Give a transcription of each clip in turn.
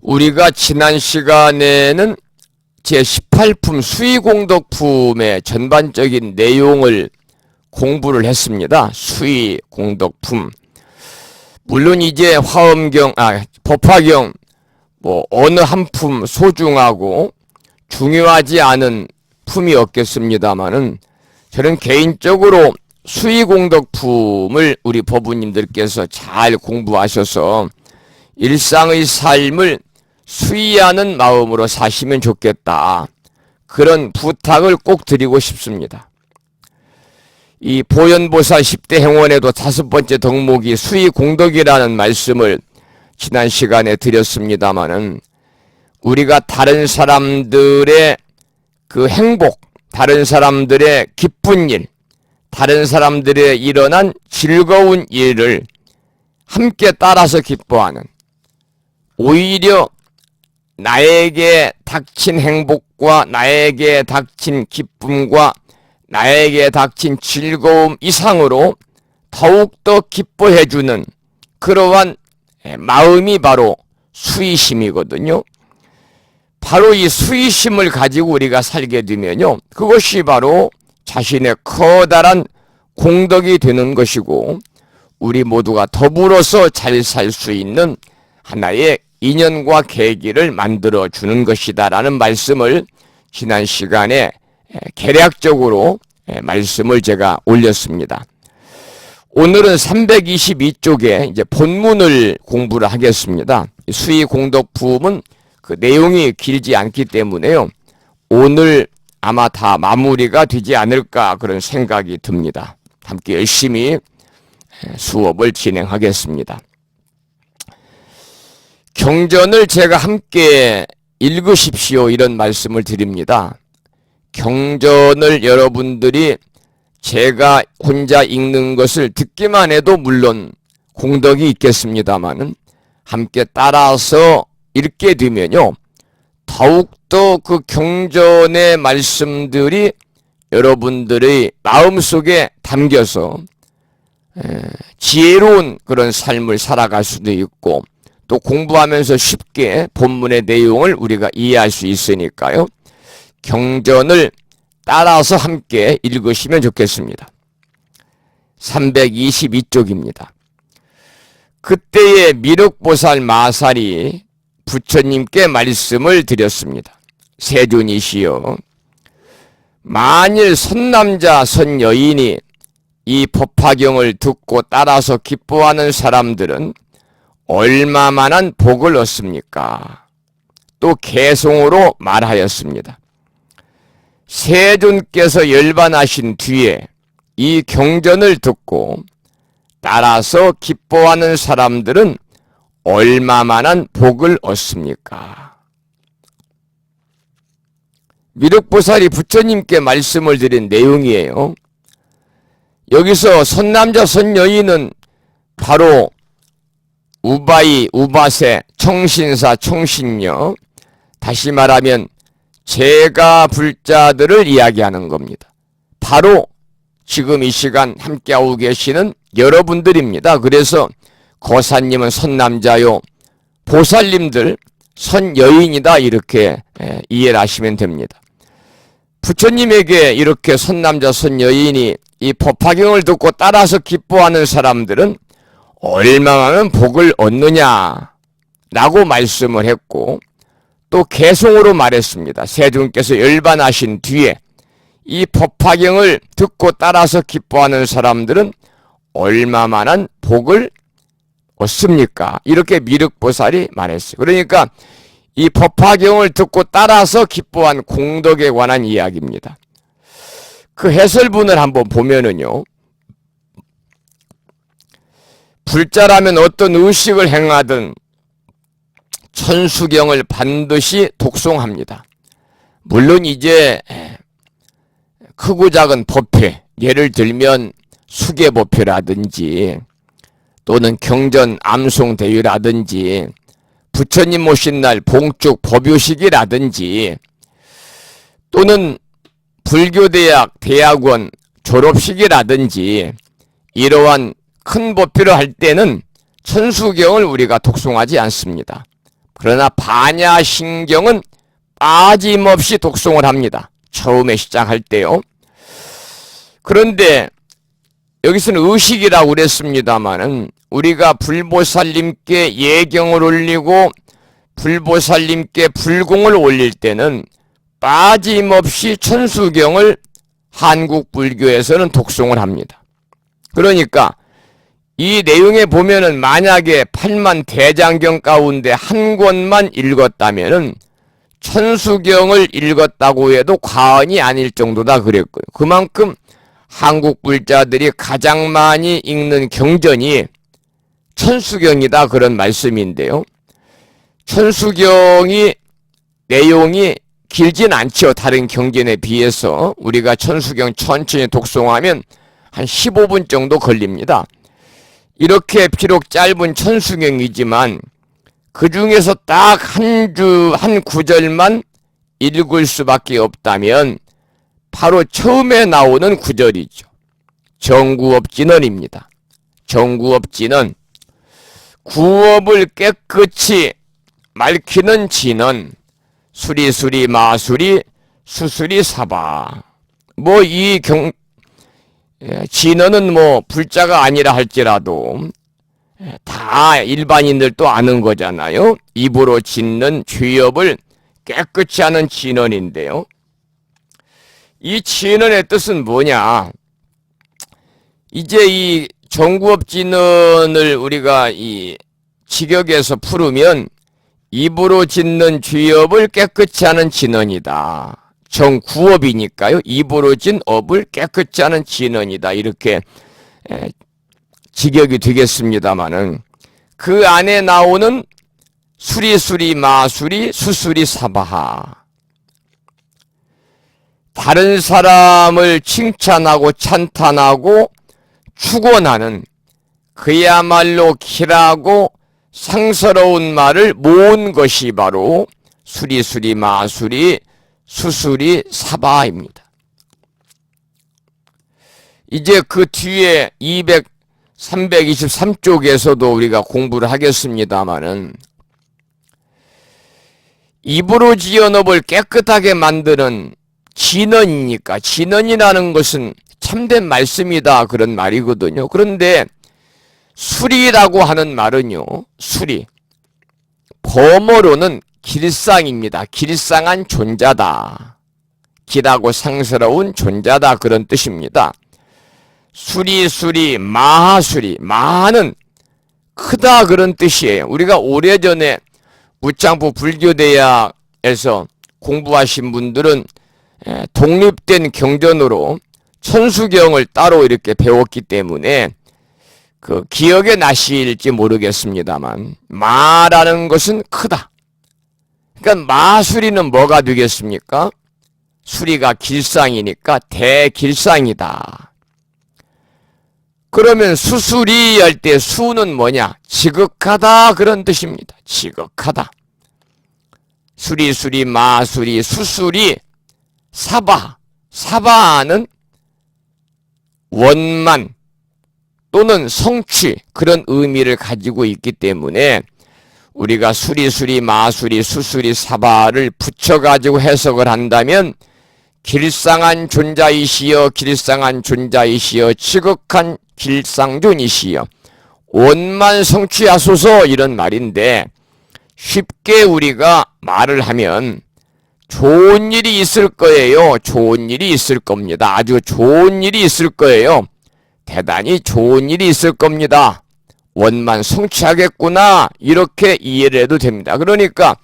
우리가 지난 시간에는 제18품 수의공덕품의 전반적인 내용을 공부를 했습니다. 수의공덕품. 물론 이제 법화경 어느 한 품 소중하고 중요하지 않은 품이 없겠습니다만은 저는 개인적으로 수의공덕품을 우리 법우님들께서 잘 공부하셔서 일상의 삶을 수의하는 마음으로 사시면 좋겠다. 그런 부탁을 꼭 드리고 싶습니다. 이 보현보살 10대 행원에도 5번째 덕목이 수의공덕이라는 말씀을 지난 시간에 드렸습니다마는 우리가 다른 사람들의 그 행복, 다른 사람들의 기쁜 일, 다른 사람들의 일어난 즐거운 일을 함께 따라서 기뻐하는, 오히려 나에게 닥친 행복과 나에게 닥친 기쁨과 나에게 닥친 즐거움 이상으로 더욱더 기뻐해주는 그러한 마음이 바로 수의심이거든요. 바로 이 수의심을 가지고 우리가 살게 되면요, 그것이 바로 자신의 커다란 공덕이 되는 것이고 우리 모두가 더불어서 잘 살 수 있는 하나의 인연과 계기를 만들어주는 것이다라는 말씀을 지난 시간에 개략적으로 말씀을 제가 올렸습니다. 오늘은 322쪽에 이제 본문을 공부를 하겠습니다. 수의공덕품은 그 내용이 길지 않기 때문에요, 오늘 아마 다 마무리가 되지 않을까 그런 생각이 듭니다. 함께 열심히 수업을 진행하겠습니다. 경전을 제가 함께 읽으십시오 이런 말씀을 드립니다. 경전을 여러분들이 제가 혼자 읽는 것을 듣기만 해도 물론 공덕이 있겠습니다마는 함께 따라서 읽게 되면요, 더욱더 그 경전의 말씀들이 여러분들의 마음속에 담겨서 지혜로운 그런 삶을 살아갈 수도 있고 또 공부하면서 쉽게 본문의 내용을 우리가 이해할 수 있으니까요, 경전을 따라서 함께 읽으시면 좋겠습니다. 322쪽입니다. 그때의 미륵보살 마살이 부처님께 말씀을 드렸습니다. 세존이시여, 만일 선남자 선여인이 이 법화경을 듣고 따라서 기뻐하는 사람들은 얼마만한 복을 얻습니까? 또 개송으로 말하였습니다. 세존께서 열반하신 뒤에 이 경전을 듣고 따라서 기뻐하는 사람들은 얼마만한 복을 얻습니까? 미륵보살이 부처님께 말씀을 드린 내용이에요. 여기서 선남자 선여인은 바로 우바이, 우바세, 청신사, 청신녀, 다시 말하면 제가 불자들을 이야기하는 겁니다. 바로 지금 이 시간 함께하고 계시는 여러분들입니다. 그래서 거사님은 선남자요, 보살님들 선여인이다 이렇게 이해를 하시면 됩니다. 부처님에게 이렇게 선남자 선여인이 이 법화경을 듣고 따라서 기뻐하는 사람들은 얼마만한 복을 얻느냐 라고 말씀을 했고 또 개송으로 말했습니다. 세존께서 열반하신 뒤에 이 법화경을 듣고 따라서 기뻐하는 사람들은 얼마만한 복을 얻습니까? 이렇게 미륵보살이 말했어요. 그러니까 이 법화경을 듣고 따라서 기뻐한 공덕에 관한 이야기입니다. 그 해설문을 한번 보면은요, 불자라면 어떤 의식을 행하든 천수경을 반드시 독송합니다. 물론 이제 크고 작은 법회, 예를 들면 수계법회라든지 또는 경전 암송대회라든지 부처님 모신 날 봉축 법요식이라든지 또는 불교대학 대학원 졸업식이라든지 이러한 큰 법회를 할 때는 천수경을 우리가 독송하지 않습니다. 그러나 반야신경은 빠짐없이 독송을 합니다. 처음에 시작할 때요. 그런데 여기서는 의식이라고 그랬습니다마는 우리가 불보살님께 예경을 올리고 불보살님께 불공을 올릴 때는 빠짐없이 천수경을 한국 불교에서는 독송을 합니다. 그러니까 이 내용에 보면은 만약에 8만 대장경 가운데 한 권만 읽었다면은 천수경을 읽었다고 해도 과언이 아닐 정도다 그랬고요. 그만큼 한국 불자들이 가장 많이 읽는 경전이 천수경이다 그런 말씀인데요. 천수경이 내용이 길진 않죠. 다른 경전에 비해서 우리가 천수경 천천히 독송하면 한 15분 정도 걸립니다. 이렇게 비록 짧은 천수경이지만 그 중에서 딱 한 구절만 읽을 수밖에 없다면 바로 처음에 나오는 구절이죠. 정구업진언입니다. 정구업진언, 구업을 깨끗이 맑히는 진언, 수리수리 마수리 수수리 사바. 진언은 불자가 아니라 할지라도 다 일반인들도 아는 거잖아요. 입으로 짓는 죄업을 깨끗이 하는 진언인데요. 이 진언의 뜻은 뭐냐? 이제 이 정구업 진언을 우리가 이 직역에서 풀으면 입으로 짓는 죄업을 깨끗이 하는 진언이다. 정구업이니까요. 입으로 짓는 업을 깨끗이 하는 진언이다. 이렇게 직역이 되겠습니다마는 그 안에 나오는 수리수리 마수리 수수리 사바하, 다른 사람을 칭찬하고 찬탄하고 축원하는 그야말로 길하고 상스러운 말을 모은 것이 바로 수리수리 마수리 수수리 사바입니다. 이제 그 뒤에 323쪽에서도 우리가 공부를 하겠습니다마는 입으로 지은 업을 깨끗하게 만드는 진언이니까, 진언이라는 것은 참된 말씀이다 그런 말이거든요. 그런데 수리라고 하는 말은요, 수리, 범어로는 길상입니다. 길상한 존자다. 길하고 상스러운 존자다 그런 뜻입니다. 수리수리 마하수리, 마하는 크다 그런 뜻이에요. 우리가 오래전에 무창포 불교대학에서 공부하신 분들은 독립된 경전으로 천수경을 따로 이렇게 배웠기 때문에 그 기억에 나실지 모르겠습니다만 마라는 것은 크다. 그러니까 마수리는 뭐가 되겠습니까? 수리가 길상이니까 대길상이다. 그러면 수수리 할 때 수는 뭐냐? 지극하다 그런 뜻입니다. 지극하다. 수리수리 마수리 수수리 사바. 사바는 원만 또는 성취 그런 의미를 가지고 있기 때문에 우리가 수리수리 마수리 수수리 사바를 붙여가지고 해석을 한다면 길상한 존자이시여 길상한 존자이시여 지극한 길상존이시여 원만 성취하소서 이런 말인데, 쉽게 우리가 말을 하면 좋은 일이 있을 거예요. 좋은 일이 있을 겁니다. 아주 좋은 일이 있을 거예요. 대단히 좋은 일이 있을 겁니다. 원만 성취하겠구나 이렇게 이해를 해도 됩니다. 그러니까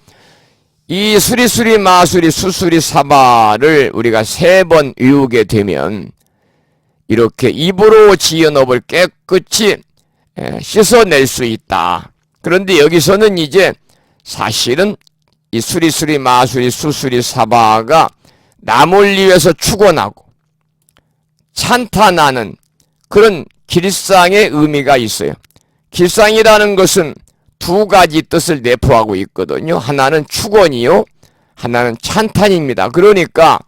이 수리수리 마수리 수수리 사바를 우리가 3번 외우게 되면 이렇게 입으로 지은 업을 깨끗이 씻어낼 수 있다. 그런데 여기서는 이제 사실은 이 수리수리 마수리 수수리 사바가 남을 위해서 축원하고 찬탄하는 그런 길상의 의미가 있어요. 길상이라는 것은 2가지 뜻을 내포하고 있거든요. 하나는 축원이요, 하나는 찬탄입니다. 그러니까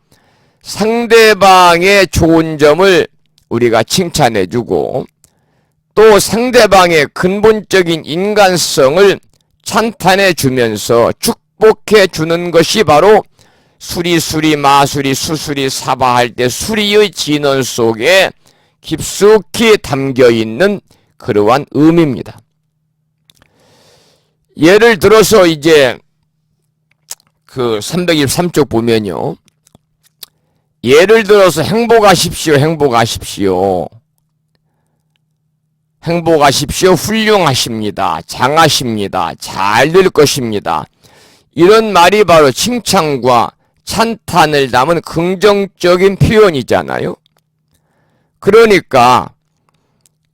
상대방의 좋은 점을 우리가 칭찬해주고 또 상대방의 근본적인 인간성을 찬탄해 주면서 축복해 주는 것이 바로 수리 마수리 수수리 사바 할 때 수리의 진언 속에 깊숙이 담겨 있는 그러한 의미입니다. 예를 들어서 이제 그 323쪽 보면요. 예를 들어서 행복하십시오. 훌륭하십니다. 장하십니다. 잘 될 것입니다. 이런 말이 바로 칭찬과 찬탄을 담은 긍정적인 표현이잖아요. 그러니까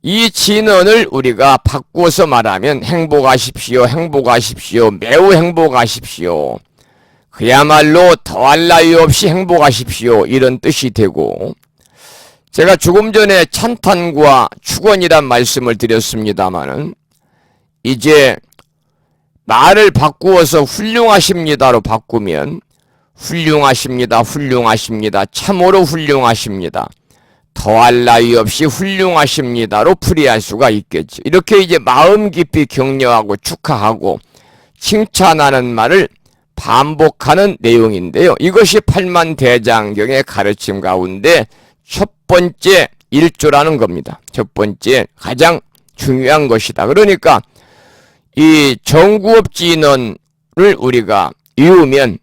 이 진언을 우리가 바꾸어서 말하면 행복하십시오. 매우 행복하십시오. 그야말로 더할 나위 없이 행복하십시오. 이런 뜻이 되고, 제가 조금 전에 찬탄과 축원이란 말씀을 드렸습니다마는 이제 말을 바꾸어서 훌륭하십니다로 바꾸면 훌륭하십니다. 참으로 훌륭하십니다. 더할 나위 없이 훌륭하십니다로 풀이할 수가 있겠죠. 이렇게 이제 마음 깊이 격려하고 축하하고 칭찬하는 말을 반복하는 내용인데요. 이것이 팔만대장경의 가르침 가운데 첫 번째 일조라는 겁니다. 첫 번째 가장 중요한 것이다. 그러니까 이 정구업진언을 우리가 이으면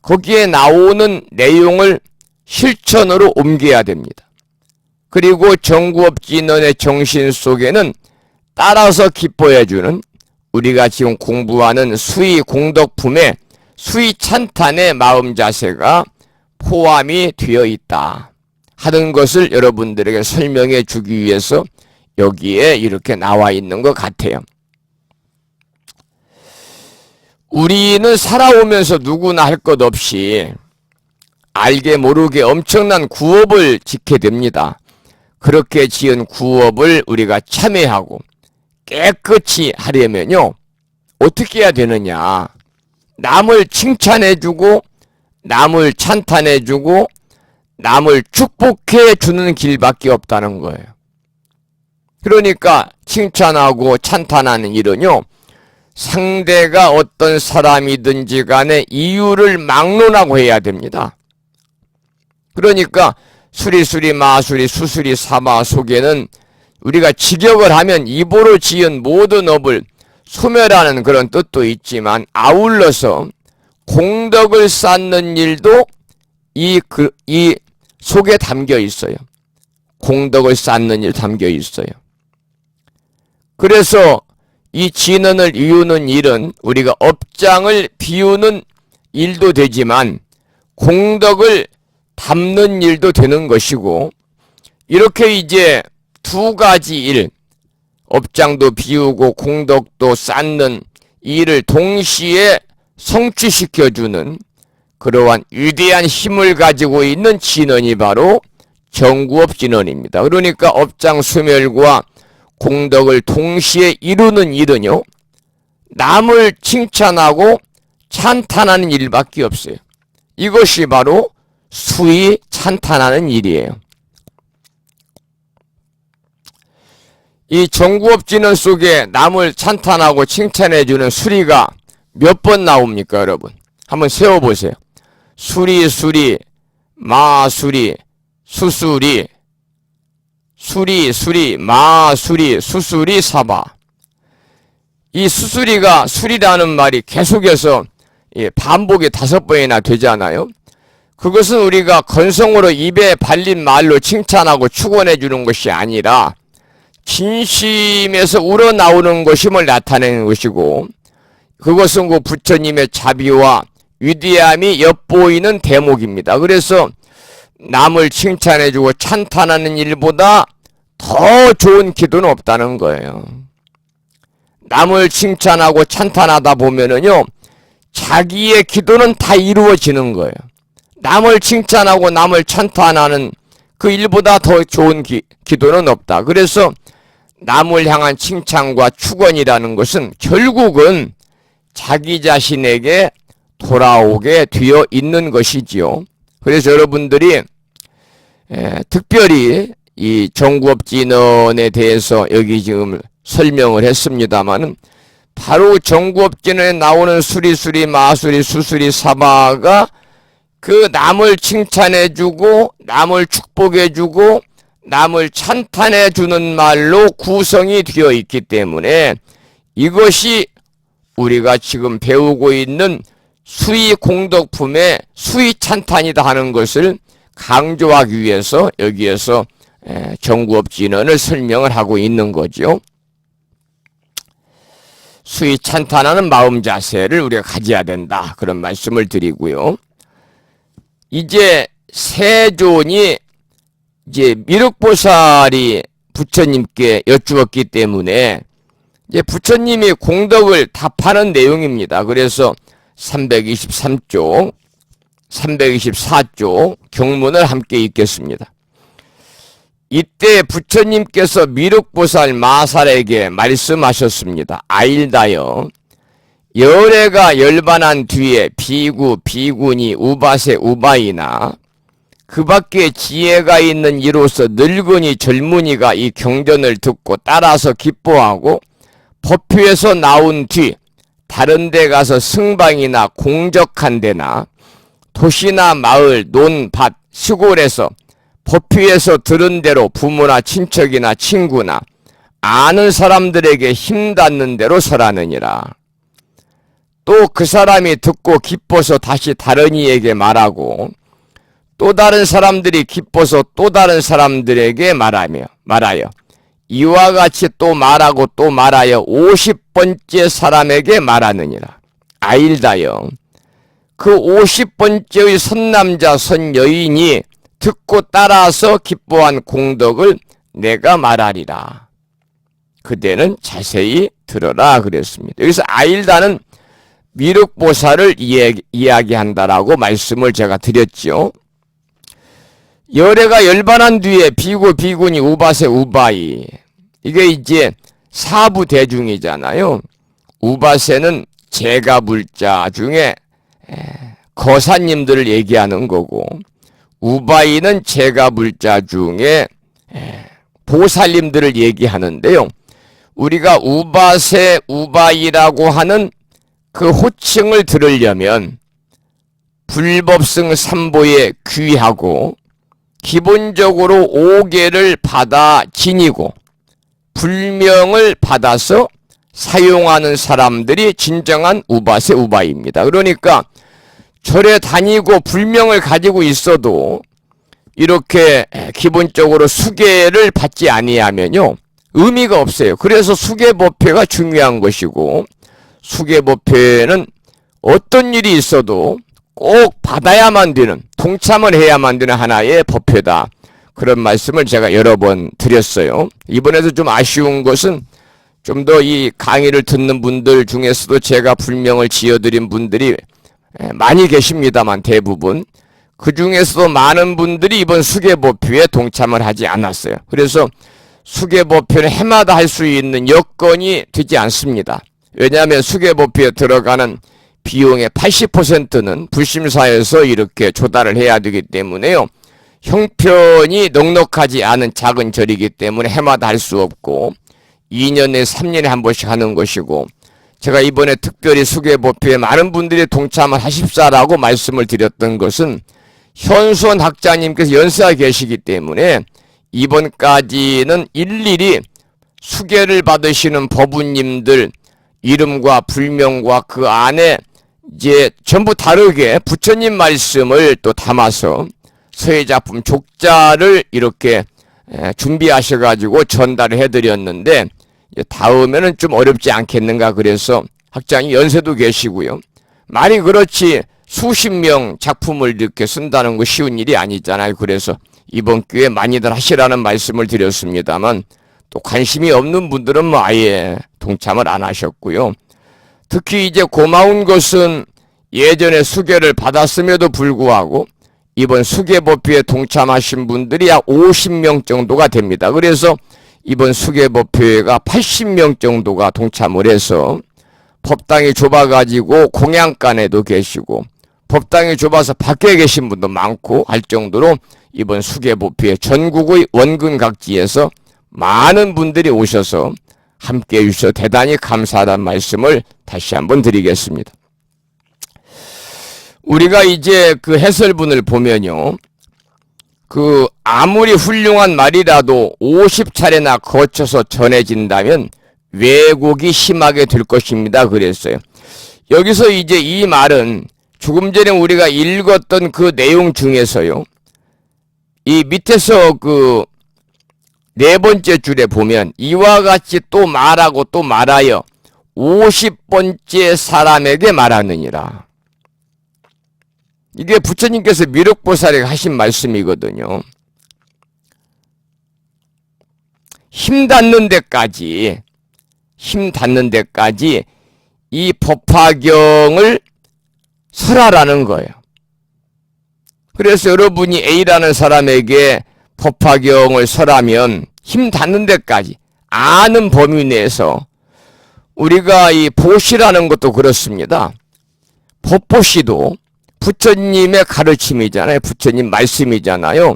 거기에 나오는 내용을 실천으로 옮겨야 됩니다. 그리고 정구업진언의 정신 속에는 따라서 기뻐해주는 우리가 지금 공부하는 수의 공덕품의 수의 찬탄의 마음 자세가 포함이 되어 있다 하는 것을 여러분들에게 설명해 주기 위해서 여기에 이렇게 나와 있는 것 같아요. 우리는 살아오면서 누구나 할 것 없이 알게 모르게 엄청난 구업을 짓게 됩니다. 그렇게 지은 구업을 우리가 참회하고 깨끗이 하려면요, 어떻게 해야 되느냐? 남을 칭찬해주고 남을 찬탄해주고 남을 축복해주는 길밖에 없다는 거예요. 그러니까 칭찬하고 찬탄하는 일은요, 상대가 어떤 사람이든지 간에 이유를 막론하고 해야 됩니다. 그러니까 수리 마수리 수수리 사마 속에는 우리가 직역을 하면 입으로 지은 모든 업을 소멸하는 그런 뜻도 있지만 아울러서 공덕을 쌓는 일도 이 속에 담겨 있어요. 공덕을 쌓는 일 담겨 있어요. 그래서 이 진언을 이루는 일은 우리가 업장을 비우는 일도 되지만 공덕을 담는 일도 되는 것이고, 이렇게 이제 두 가지 일, 업장도 비우고 공덕도 쌓는 일을 동시에 성취시켜주는 그러한 위대한 힘을 가지고 있는 진언이 바로 정구업 진언입니다. 그러니까 업장 소멸과 공덕을 동시에 이루는 일은요, 남을 칭찬하고 찬탄하는 일밖에 없어요. 이것이 바로 수의 찬탄하는 일이에요. 이 정구업 진언 속에 남을 찬탄하고 칭찬해주는 수리가 몇 번 나옵니까, 여러분? 한번 세워보세요. 수리, 마수리, 수수리, 마수리, 수수리, 사바. 이 수수리가 수리라는 말이 계속해서 반복이 5번이나 되잖아요. 그것은 우리가 건성으로 입에 발린 말로 칭찬하고 축원해 주는 것이 아니라 진심에서 우러나오는 것임을 나타내는 것이고, 그것은 그 부처님의 자비와 위대함이 엿보이는 대목입니다. 그래서 남을 칭찬해주고 찬탄하는 일보다 더 좋은 기도는 없다는 거예요. 남을 칭찬하고 찬탄하다 보면은요, 자기의 기도는 다 이루어지는 거예요. 남을 칭찬하고 남을 찬탄하는 그 일보다 더 좋은 기도는 없다. 그래서 남을 향한 칭찬과 축원이라는 것은 결국은 자기 자신에게 돌아오게 되어 있는 것이지요. 그래서 여러분들이 특별히 이 정구업 진언에 대해서 여기 지금 설명을 했습니다마는 바로 정구업진에 나오는 수리수리, 마수리, 수수리, 사바가 그 남을 칭찬해주고 남을 축복해주고 남을 찬탄해주는 말로 구성이 되어 있기 때문에 이것이 우리가 지금 배우고 있는 수의 공덕품의 수의 찬탄이다 하는 것을 강조하기 위해서 여기에서 정구업진언을 설명을 하고 있는 거죠. 수의 찬탄하는 마음 자세를 우리가 가져야 된다. 그런 말씀을 드리고요. 이제 세존이 이제 미륵보살이 부처님께 여쭈었기 때문에 이제 부처님이 공덕을 답하는 내용입니다. 그래서 323쪽, 324쪽 경문을 함께 읽겠습니다. 이때 부처님께서 미륵보살 마살에게 말씀하셨습니다. 아일다여, 열애가 열반한 뒤에 비구, 비구니, 우바세, 우바이나 그 밖에 지혜가 있는 이로서 늙은이, 젊은이가 이 경전을 듣고 따라서 기뻐하고 법회에서 나온 뒤 다른 데 가서 승방이나 공적한 데나 도시나 마을, 논, 밭, 시골에서 법회에서 들은 대로 부모나 친척이나 친구나 아는 사람들에게 힘닿는 대로 설하느니라. 또 그 사람이 듣고 기뻐서 다시 다른 이에게 말하고 또 다른 사람들이 기뻐서 또 다른 사람들에게 말하여 이와 같이 또 말하고 또 말하여 50번째 사람에게 말하느니라. 아일다여, 그 50번째의 선남자 선여인이 듣고 따라서 기뻐한 공덕을 내가 말하리라. 그대는 자세히 들어라 그랬습니다. 여기서 아일다는 미륵보살을 이야기한다라고 말씀을 제가 드렸죠. 열애가 열반한 뒤에 비구, 비구니, 우바세, 우바이, 이게 이제 사부 대중이잖아요. 우바세는 제가불자 중에 거사님들을 얘기하는 거고, 우바이는 제가불자 중에 보살님들을 얘기하는데요. 우리가 우바세, 우바이라고 하는 그 호칭을 들으려면 불법승 삼보에 귀하고 기본적으로 5개를 받아 지니고 불명을 받아서 사용하는 사람들이 진정한 우바세 우바입니다. 그러니까 절에 다니고 불명을 가지고 있어도 이렇게 기본적으로 수계를 받지 아니하면요 의미가 없어요. 그래서 수계법회가 중요한 것이고, 수계법회는 어떤 일이 있어도 꼭 받아야만 되는, 동참을 해야만 되는 하나의 법회다. 그런 말씀을 제가 여러 번 드렸어요. 이번에도 좀 아쉬운 것은 좀 더 이 강의를 듣는 분들 중에서도 제가 불명을 지어드린 분들이 많이 계십니다만 대부분 그 중에서도 많은 분들이 이번 수계법회에 동참을 하지 않았어요. 그래서 수계법회는 해마다 할 수 있는 여건이 되지 않습니다. 왜냐하면 수계법회에 들어가는 비용의 80%는 불심사에서 이렇게 조달을 해야 되기 때문에요. 형편이 넉넉하지 않은 작은 절이기 때문에 해마다 할 수 없고 2년에 3년에 한 번씩 하는 것이고, 제가 이번에 특별히 수계법회에 많은 분들이 동참을 하십사라고 말씀을 드렸던 것은 현수원 학자님께서 연세가 계시기 때문에 이번까지는 일일이 수계를 받으시는 법우님들 이름과 불명과 그 안에 이제 전부 다르게 부처님 말씀을 또 담아서 서예작품 족자를 이렇게 준비하셔가지고 전달을 해드렸는데, 다음에는 좀 어렵지 않겠는가. 그래서 학장이 연세도 계시고요. 많이 그렇지 수십 명 작품을 이렇게 쓴다는 거 쉬운 일이 아니잖아요. 그래서 이번 기회에 많이들 하시라는 말씀을 드렸습니다만, 또 관심이 없는 분들은 뭐 아예 동참을 안 하셨고요. 특히 이제 고마운 것은 예전에 수계를 받았음에도 불구하고 이번 수계법회에 동참하신 분들이 약 50명 정도가 됩니다. 그래서 이번 수계법회가 80명 정도가 동참을 해서 법당이 좁아가지고 공양간에도 계시고 법당이 좁아서 밖에 계신 분도 많고 할 정도로 이번 수계법회에 전국의 원근각지에서 많은 분들이 오셔서 함께 해주셔서 대단히 감사하다는 말씀을 다시 한번 드리겠습니다. 우리가 이제 그 해설문을 보면요. 그 아무리 훌륭한 말이라도 50차례나 거쳐서 전해진다면 왜곡이 심하게 될 것입니다. 그랬어요. 여기서 이제 이 말은 조금 전에 우리가 읽었던 그 내용 중에서요. 이 밑에서 그 네 번째 줄에 보면 이와 같이 또 말하고 또 말하여 50번째 사람에게 말하느니라. 이게 부처님께서 미륵보살에게 하신 말씀이거든요. 힘 닿는 데까지 이 법화경을 설하라는 거예요. 그래서 여러분이 A라는 사람에게 법화경을 설하면 힘 닿는 데까지 아는 범위 내에서 우리가 이 보시라는 것도 그렇습니다. 법보시도 부처님의 가르침이잖아요. 부처님 말씀이잖아요.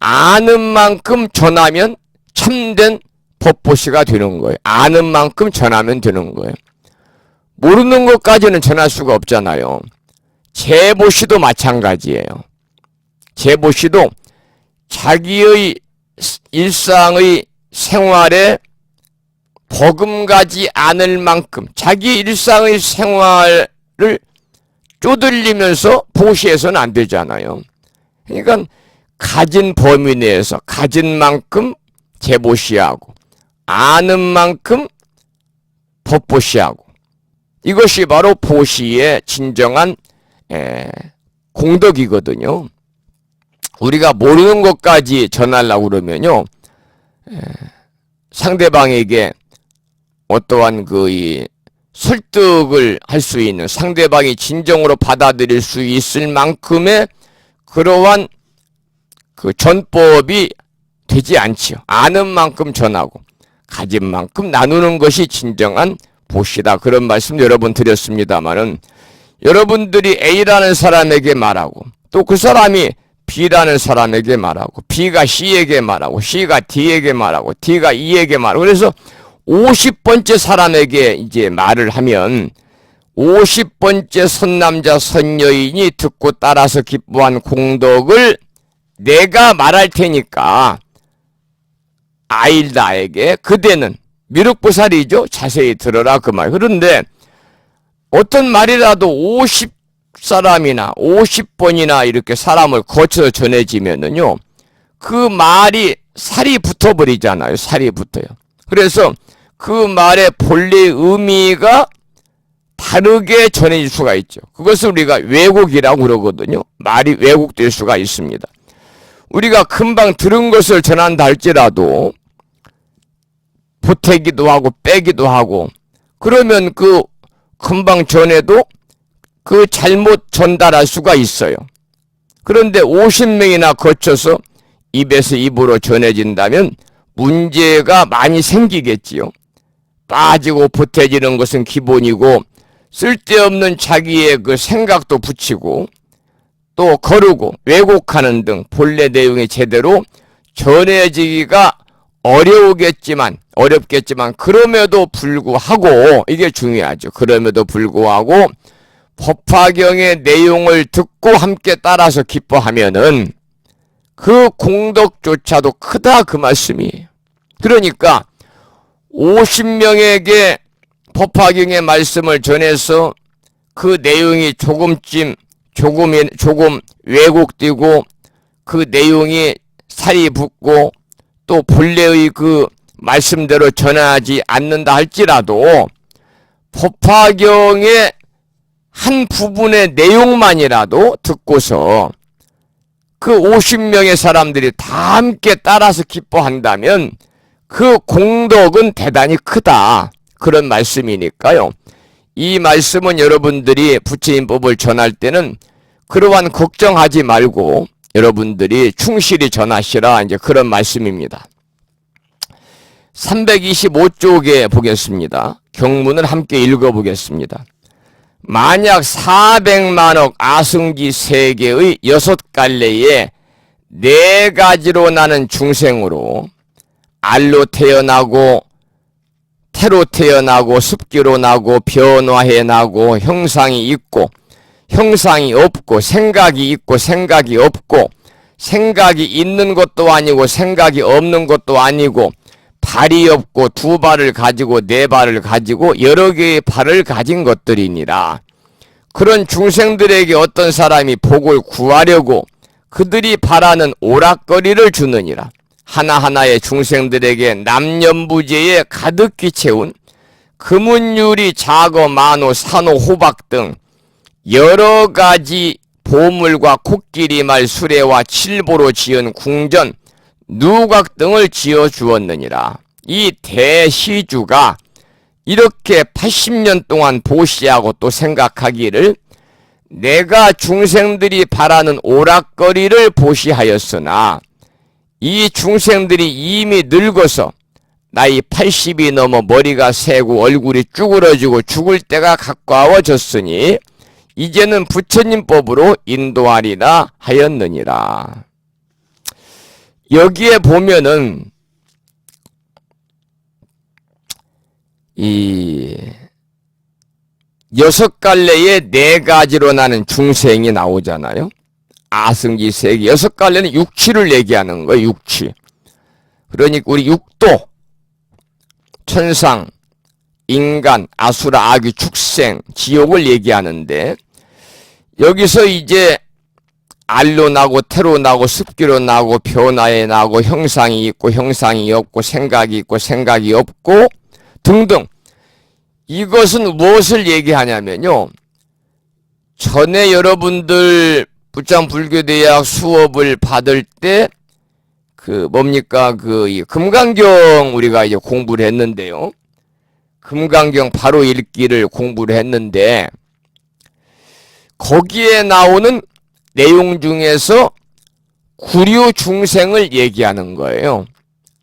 아는 만큼 전하면 참된 법보시가 되는 거예요. 아는 만큼 전하면 되는 거예요. 모르는 것까지는 전할 수가 없잖아요. 제보시도 마찬가지예요. 제보시도 자기의 일상의 생활에 버금가지 않을 만큼 자기 일상의 생활을 쪼들리면서 보시해서는 안 되잖아요. 그러니까 가진 범위 내에서 가진 만큼 제보시하고 아는 만큼 법보시하고 이것이 바로 보시의 진정한 공덕이거든요. 우리가 모르는 것까지 전하려고 그러면요. 상대방에게 어떠한 그 설득을 할 수 있는 상대방이 진정으로 받아들일 수 있을 만큼의 그러한 그 전법이 되지 않지요. 아는 만큼 전하고 가진 만큼 나누는 것이 진정한 보시다. 그런 말씀 여러 번 드렸습니다만은 여러분들이 A라는 사람에게 말하고 또 그 사람이 B라는 사람에게 말하고 B가 C에게 말하고 C가 D에게 말하고 D가 E에게 말하고 그래서 50번째 사람에게 이제 말을 하면 50번째 선남자 선여인이 듣고 따라서 기뻐한 공덕을 내가 말할 테니까 아일다에게 그대는 미륵보살이죠. 자세히 들어라 그 말. 그런데 어떤 말이라도 50사람이나 50번이나 이렇게 사람을 거쳐서 전해지면은요. 그 말이 살이 붙어버리잖아요. 살이 붙어요. 그래서 그 말의 본래의 의미가 다르게 전해질 수가 있죠. 그것을 우리가 왜곡이라고 그러거든요. 말이 왜곡될 수가 있습니다. 우리가 금방 들은 것을 전한다 할지라도 보태기도 하고 빼기도 하고 그러면 그 금방 전해도 그 잘못 전달할 수가 있어요. 그런데 50명이나 거쳐서 입에서 입으로 전해진다면 문제가 많이 생기겠지요. 빠지고 보태지는 것은 기본이고 쓸데없는 자기의 그 생각도 붙이고 또 거르고 왜곡하는 등 본래 내용이 제대로 전해지기가 어렵겠지만 그럼에도 불구하고 이게 중요하죠. 그럼에도 불구하고 법화경의 내용을 듣고 함께 따라서 기뻐하면은 그 공덕조차도 크다 그 말씀이에요. 그러니까 50명에게 법화경의 말씀을 전해서 그 내용이 조금 왜곡되고 그 내용이 살이 붙고 또 본래의 그 말씀대로 전하지 않는다 할지라도 법화경의 한 부분의 내용만이라도 듣고서 그 50명의 사람들이 다 함께 따라서 기뻐한다면 그 공덕은 대단히 크다. 그런 말씀이니까요. 이 말씀은 여러분들이 부처님법을 전할 때는 그러한 걱정하지 말고 여러분들이 충실히 전하시라 이제 그런 말씀입니다. 325쪽에 보겠습니다. 경문을 함께 읽어보겠습니다. 만약 400만억 아승기 세계의 6갈래에 4가지로 나는 중생으로 알로 태어나고 태로 태어나고 습기로 나고 변화해 나고 형상이 있고 형상이 없고 생각이 있고 생각이 없고 생각이 있는 것도 아니고 생각이 없는 것도 아니고 발이 없고 두 발을 가지고 네 발을 가지고 여러 개의 발을 가진 것들이니라. 그런 중생들에게 어떤 사람이 복을 구하려고 그들이 바라는 오락거리를 주느니라. 하나하나의 중생들에게 남념부재에 가득히 채운 금은유리, 자거, 만호, 산호, 호박 등 여러 가지 보물과 코끼리말, 수레와 칠보로 지은 궁전, 누각 등을 지어 주었느니라. 이 대시주가 이렇게 80년 동안 보시하고 또 생각하기를 내가 중생들이 바라는 오락거리를 보시하였으나 이 중생들이 이미 늙어서 나이 80이 넘어 머리가 새고 얼굴이 쭈그러지고 죽을 때가 가까워졌으니 이제는 부처님 법으로 인도하리라 하였느니라. 여기에 보면은 이 6갈래의 4가지로 나는 중생이 나오잖아요. 아승지 세계 6갈래는 육치를 얘기하는 거예요. 육치. 그러니까 우리 육도, 천상, 인간, 아수라, 아귀, 축생, 지옥을 얘기하는데 여기서 이제 알로 나고 태로 나고 습기로 나고 변화에 나고 형상이 있고 형상이 없고 생각이 있고 생각이 없고 등등. 이것은 무엇을 얘기하냐면요. 전에 여러분들 부창불교대학 수업을 받을 때 뭡니까 금강경 우리가 이제 공부를 했는데요. 금강경 바로 읽기를 공부를 했는데 거기에 나오는 내용 중에서 구류 중생을 얘기하는 거예요.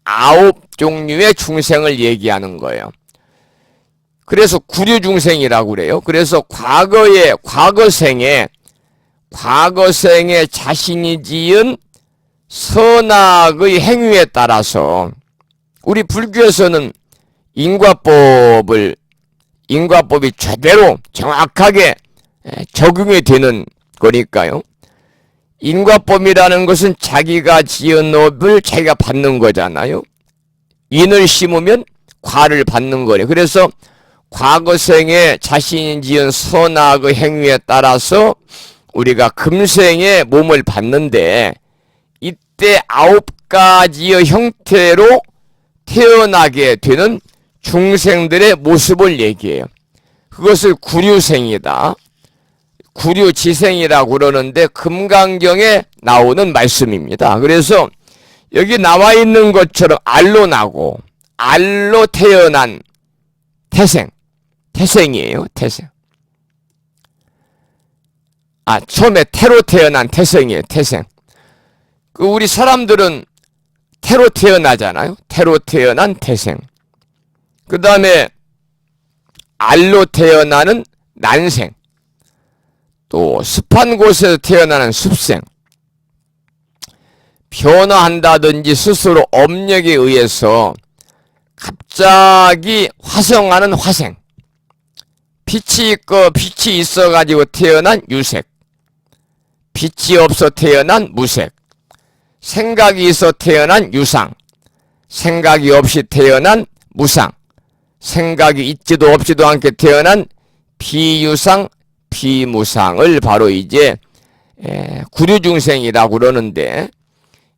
9종류의 중생을 얘기하는 거예요. 그래서 구류 중생이라고 그래요. 그래서 과거생에 자신이 지은 선악의 행위에 따라서 우리 불교에서는 인과법이 제대로 정확하게 적용이 되는 거니까요. 인과법이라는 것은 자기가 지은 업을 자기가 받는 거잖아요. 인을 심으면 과를 받는 거래. 그래서 과거생에 자신이 지은 선악의 행위에 따라서 우리가 금생에 몸을 받는데 이때 9가지의 형태로 태어나게 되는 중생들의 모습을 얘기해요. 그것을 구류생이다. 구류지생이라고 그러는데 금강경에 나오는 말씀입니다. 그래서 여기 나와 있는 것처럼 알로 나고 알로 태어난 태생이에요. 태생. 처음에 태로 태어난 태생이에요. 태생. 우리 사람들은 태로 태어나잖아요. 태로 태어난 태생. 그 다음에 알로 태어나는 난생. 또 습한 곳에서 태어나는 습생. 변화한다든지 스스로 업력에 의해서 갑자기 화성하는 화생. 빛이 있어가지고 태어난 유색. 빛이 없어 태어난 무색. 생각이 있어 태어난 유상. 생각이 없이 태어난 무상. 생각이 있지도 없지도 않게 태어난 비유상, 비무상을 바로 이제 구류중생이라고 그러는데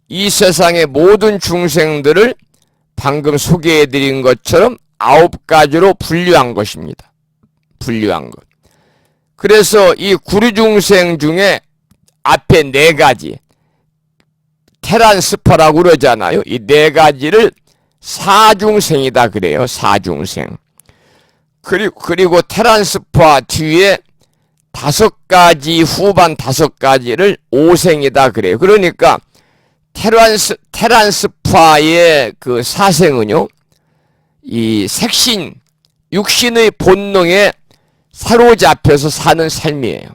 이 세상의 모든 중생들을 방금 소개해드린 것처럼 9가지로 분류한 것입니다. 분류한 것. 그래서 이 구류중생 중에 앞에 4가지 테란스파라고 그러잖아요. 이 4가지를 사중생이다 그래요. 사중생. 그리고 테란스파 뒤에 5가지 후반 5가지를 오생이다 그래요. 그러니까 테란스파의 그 사생은요, 이 색신, 육신의 본능에 사로잡혀서 사는 삶이에요.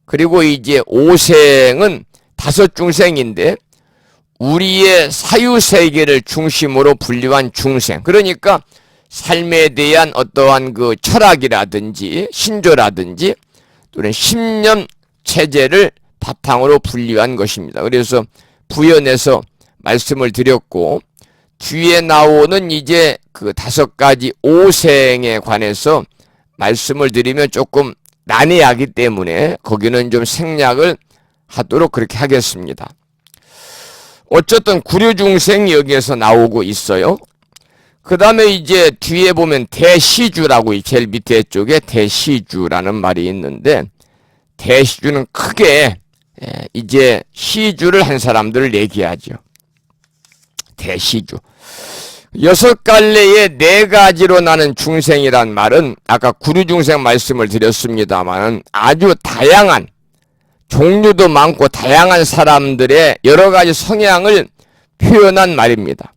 그리고 이제 오생은 5중생인데 우리의 사유세계를 중심으로 분류한 중생. 그러니까 삶에 대한 어떠한 그 철학이라든지 신조라든지 또는 신념 체제를 바탕으로 분류한 것입니다. 그래서 부연해서 말씀을 드렸고, 뒤에 나오는 이제 그 5가지 오생에 관해서 말씀을 드리면 조금 난해하기 때문에 거기는 좀 생략을 하도록 그렇게 하겠습니다. 어쨌든 구류중생이 여기에서 나오고 있어요. 그 다음에 이제 뒤에 보면 대시주라고 제일 밑에 쪽에 대시주라는 말이 있는데, 대시주는 크게 이제 시주를 한 사람들을 얘기하죠. 대시주. 6갈래의 4가지로 나는 중생이란 말은 아까 구류중생 말씀을 드렸습니다만 아주 다양한 종류도 많고 다양한 사람들의 여러가지 성향을 표현한 말입니다.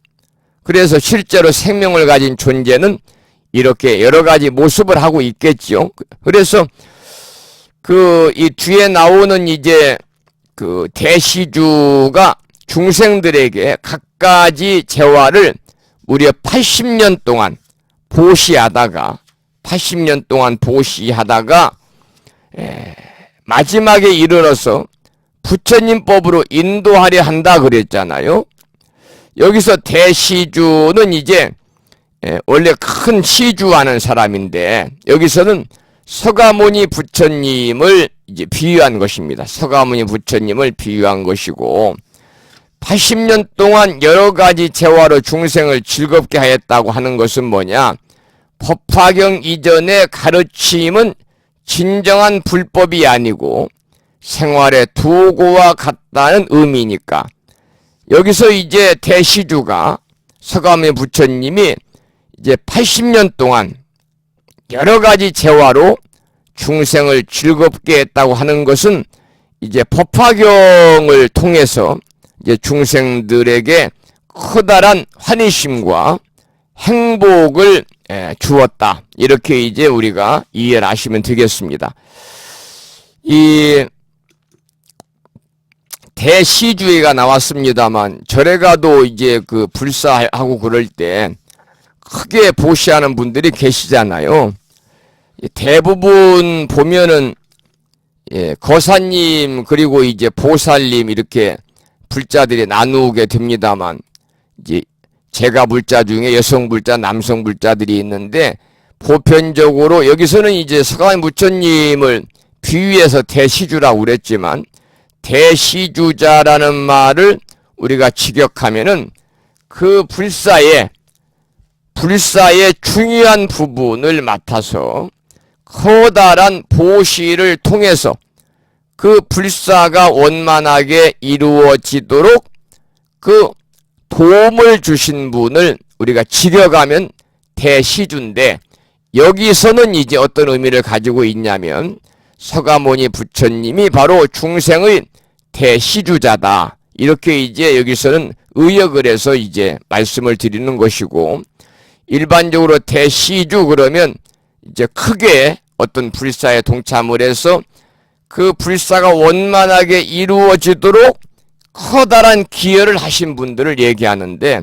그래서 실제로 생명을 가진 존재는 이렇게 여러가지 모습을 하고 있겠죠. 그래서 이 뒤에 나오는 이제 그 대시주가 중생들에게 갖가지 재화를 무려 80년 동안 보시하다가 마지막에 이르러서 부처님법으로 인도하려 한다 그랬잖아요. 여기서 대시주는 이제 원래 큰 시주하는 사람인데 여기서는 서가모니 부처님을 이제 비유한 것입니다. 서가모니 부처님을 비유한 것이고 80년 동안 여러가지 재화로 중생을 즐겁게 하였다고 하는 것은 뭐냐? 법화경 이전의 가르침은 진정한 불법이 아니고 생활의 도구와 같다는 의미니까 여기서 이제 대시주가 서가모니 부처님이 이제 80년 동안 여러가지 재화로 중생을 즐겁게 했다고 하는 것은 이제 법화경을 통해서 이제 중생들에게 커다란 환희심과 행복을 주었다. 이렇게 이제 우리가 이해를 하시면 되겠습니다. 이 대시주의가 나왔습니다만 절에 가도 이제 그 불사하고 그럴 때 크게 보시하는 분들이 계시잖아요. 대부분 보면은 거사님 그리고 이제 보살님 이렇게 불자들이 나누게 됩니다만 이제 제가 불자 중에 여성 불자, 남성 불자들이 있는데 보편적으로 여기서는 이제 서가모니 부처님을 비유해서 대시주라고 그랬지만 대시주자라는 말을 우리가 직역하면은 그 불사의 중요한 부분을 맡아서 커다란 보시를 통해서 그 불사가 원만하게 이루어지도록 그 도움을 주신 분을 우리가 직역하면 대시주인데 여기서는 이제 어떤 의미를 가지고 있냐면 서가모니 부처님이 바로 중생의 대시주자다. 이렇게 이제 여기서는 의역을 해서 이제 말씀을 드리는 것이고 일반적으로 대시주 그러면 이제 크게 어떤 불사에 동참을 해서 그 불사가 원만하게 이루어지도록 커다란 기여를 하신 분들을 얘기하는데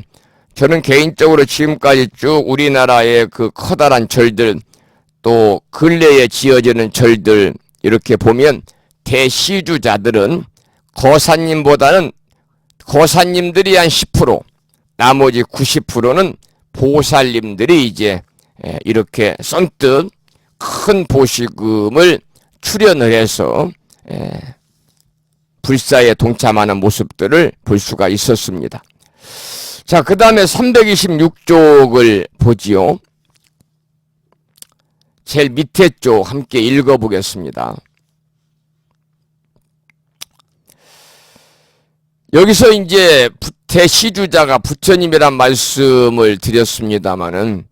저는 개인적으로 지금까지 쭉 우리나라의 그 커다란 절들 또 근래에 지어지는 절들 이렇게 보면 대시주자들은 거사님보다는 거사님들이 한 10% 나머지 90%는 보살님들이 이제 이렇게 선뜻 큰 보시금을 출연을 해서 불사에 동참하는 모습들을 볼 수가 있었습니다. 자, 그 다음에 326쪽을 보지요. 제일 밑에 쪽 함께 읽어보겠습니다. 여기서 이제 대시주자가 부처님이란 말씀을 드렸습니다마는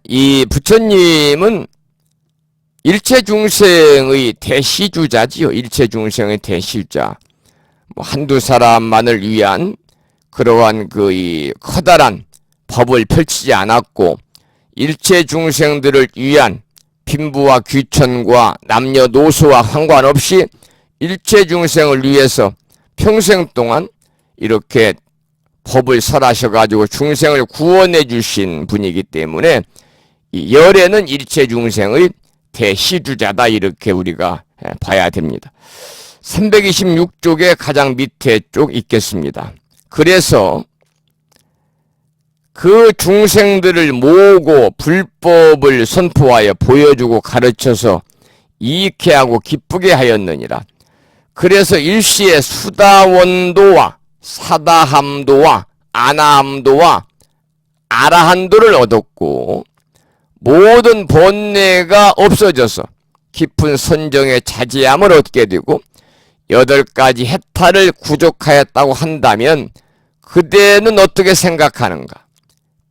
이 부처님은 일체중생의 대시주자지요. 일체중생의 대시주자. 뭐 한두 사람만을 위한 그러한 이 커다란 법을 펼치지 않았고 일체중생들을 위한 빈부와 귀천과 남녀노소와 상관없이 일체중생을 위해서 평생 동안 이렇게 법을 설하셔가지고 중생을 구원해 주신 분이기 때문에 이 열애는 일체 중생의 대시주자다, 이렇게 우리가 봐야 됩니다. 326쪽의 가장 밑에 쪽 있겠습니다. 그래서 그 중생들을 모으고 불법을 선포하여 보여주고 가르쳐서 이익해 하고 기쁘게 하였느니라. 그래서 일시에 수다원도와 사다함도와 아나함도와 아라한도를 얻었고 모든 번뇌가 없어져서 깊은 선정의 자제함을 얻게 되고 8가지 해탈을 구족하였다고 한다면 그대는 어떻게 생각하는가?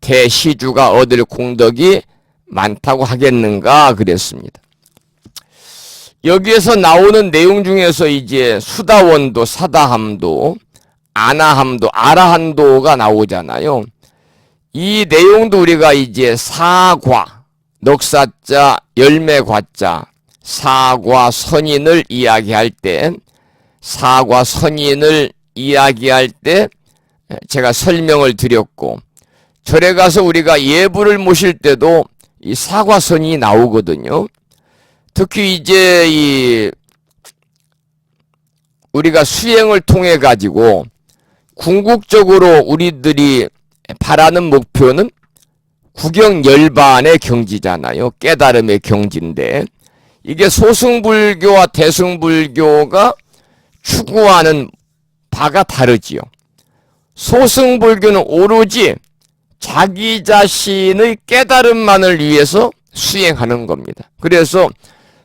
대시주가 얻을 공덕이 많다고 하겠는가? 그랬습니다. 여기에서 나오는 내용 중에서 이제 수다원도, 사다함도, 아나함도, 아라한도가 나오잖아요. 이 내용도 우리가 이제 사과, 넉사자, 열매과자, 사과 선인을 이야기할 때, 사과 선인을 이야기할 때 제가 설명을 드렸고, 절에 가서 우리가 예불을 모실 때도 이 사과 선인이 나오거든요. 특히 이제 우리가 수행을 통해 가지고 궁극적으로 우리들이 바라는 목표는 구경열반의 경지잖아요. 깨달음의 경지인데 이게 소승불교와 대승불교가 추구하는 바가 다르지요. 소승불교는 오로지 자기 자신의 깨달음만을 위해서 수행하는 겁니다. 그래서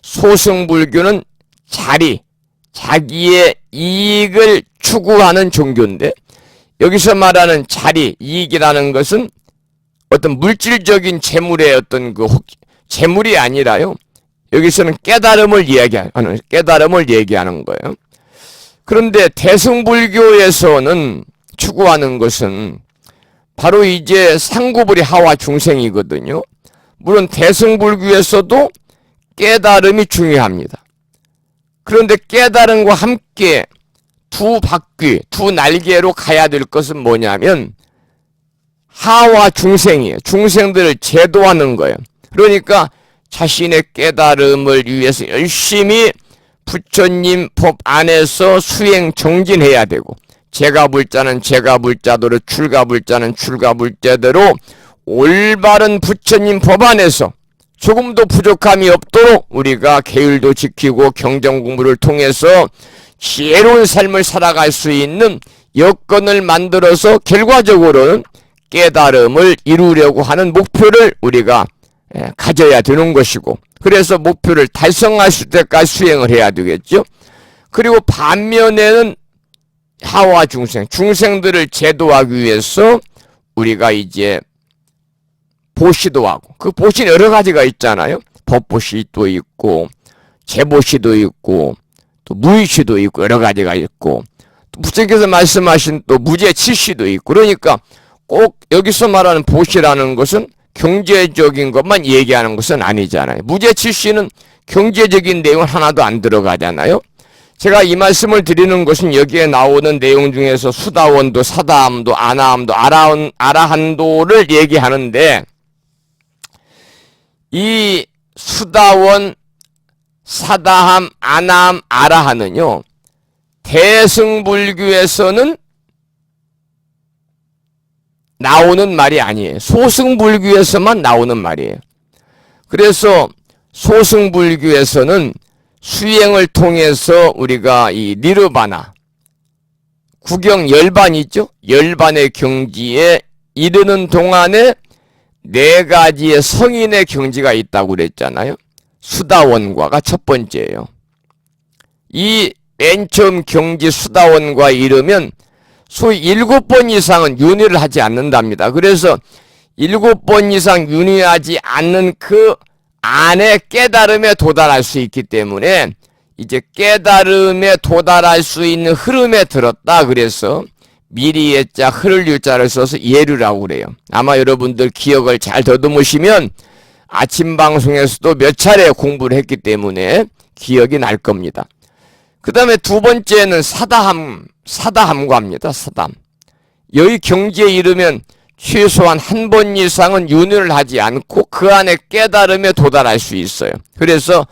소승불교는 자기의 이익을 추구하는 종교인데 여기서 말하는 자리, 이익이라는 것은 어떤 물질적인 재물의 어떤 재물이 아니라요. 여기서는 깨달음을 얘기하는 거예요. 그런데 대승불교에서는 추구하는 것은 바로 이제 상구불이 하와 중생이거든요. 물론 대승불교에서도 깨달음이 중요합니다. 그런데 깨달음과 함께 두 바퀴, 두 날개로 가야 될 것은 뭐냐면 하와 중생이에요. 중생들을 제도하는 거예요. 그러니까 자신의 깨달음을 위해서 열심히 부처님 법 안에서 수행 정진해야 되고 제가불자는 제가불자대로 출가불자는 출가불자대로 올바른 부처님 법 안에서 조금도 부족함이 없도록 우리가 계율도 지키고 경전 공부를 통해서 지혜로운 삶을 살아갈 수 있는 여건을 만들어서 결과적으로는 깨달음을 이루려고 하는 목표를 우리가 가져야 되는 것이고 그래서 목표를 달성하실 때까지 수행을 해야 되겠죠. 그리고 반면에는 하와 중생들을 제도하기 위해서 우리가 이제 보시도 하고 그 보시는 여러 가지가 있잖아요. 법보시도 있고 제보시도 있고 또 무의시도 있고 여러 가지가 있고 또 부처님께서 말씀하신 또 무제칠시도 있고 그러니까 꼭 여기서 말하는 보시라는 것은 경제적인 것만 얘기하는 것은 아니잖아요. 무제칠시는 경제적인 내용은 하나도 안 들어가잖아요. 제가 이 말씀을 드리는 것은 여기에 나오는 내용 중에서 수다원도, 사다함도, 아나함도, 아라한도를 얘기하는데 이 수다원, 사다함, 아나함, 아라한은요 대승불교에서는 나오는 말이 아니에요. 소승불교에서만 나오는 말이에요. 그래서 소승불교에서는 수행을 통해서 우리가 이 니르바나, 구경 열반이 있죠? 열반의 경지에 이르는 동안에 4가지의 성인의 경지가 있다고 그랬잖아요. 수다원과가 첫 번째예요. 이 맨 처음 경지 수다원과 이르면 소위 7번 이상은 윤회를 하지 않는답니다. 그래서 7번 이상 윤회하지 않는 그 안에 깨달음에 도달할 수 있기 때문에 이제 깨달음에 도달할 수 있는 흐름에 들었다. 그래서 미리의 자 흐를 유자를 써서 예류라고 그래요. 아마 여러분들 기억을 잘 더듬으시면 아침 방송에서도 몇 차례 공부를 했기 때문에 기억이 날 겁니다. 그 다음에 두 번째는 사다함과입니다. 사담. 여기 경지에 이르면 최소한 한 번 이상은 윤회를 하지 않고 그 안에 깨달음에 도달할 수 있어요. 그래서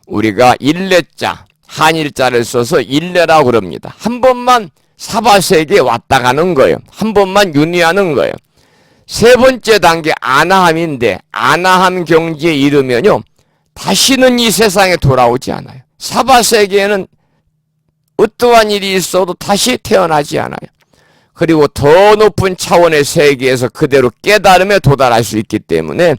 우리가 일례자, 한일자를 써서 일례라고 그럽니다. 한 번만 사바세계에 왔다 가는 거예요. 한 번만 윤회하는 거예요. 세 번째 단계 아나함인데, 아나함 경지에 이르면요 다시는 이 세상에 돌아오지 않아요. 사바세계에는 어떠한 일이 있어도 다시 태어나지 않아요. 그리고 더 높은 차원의 세계에서 그대로 깨달음에 도달할 수 있기 때문에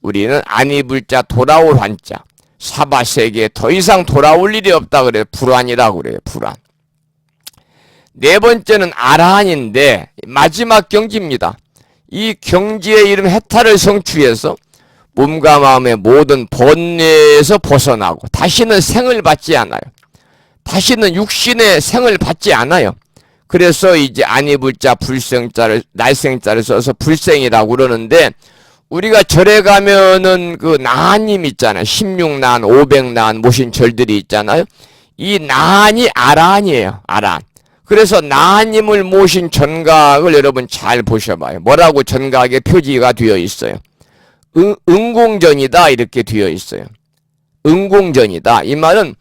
우리는 안이불자 돌아올 환자, 사바세계에 더 이상 돌아올 일이 없다 그래요. 불환이라고 그래요. 불환. 네 번째는 아라한인데 마지막 경지입니다. 이 경지의 이름 해탈을 성취해서 몸과 마음의 모든 번뇌에서 벗어나고 다시는 생을 받지 않아요. 다시는 육신의 생을 받지 않아요. 그래서 이제 안이불자 불생자를 날생자를 써서 불생이라고 그러는데, 우리가 절에 가면은 그 나한님 있잖아요. 16나한, 500나한 모신 절들이 있잖아요. 이 나한이 아라한이에요. 아라한. 그래서 나한님을 모신 전각을 여러분 잘 보셔봐요. 뭐라고 전각에 표지가 되어 있어요. 응공전이다 이렇게 되어 있어요. 응공전이다. 이 말은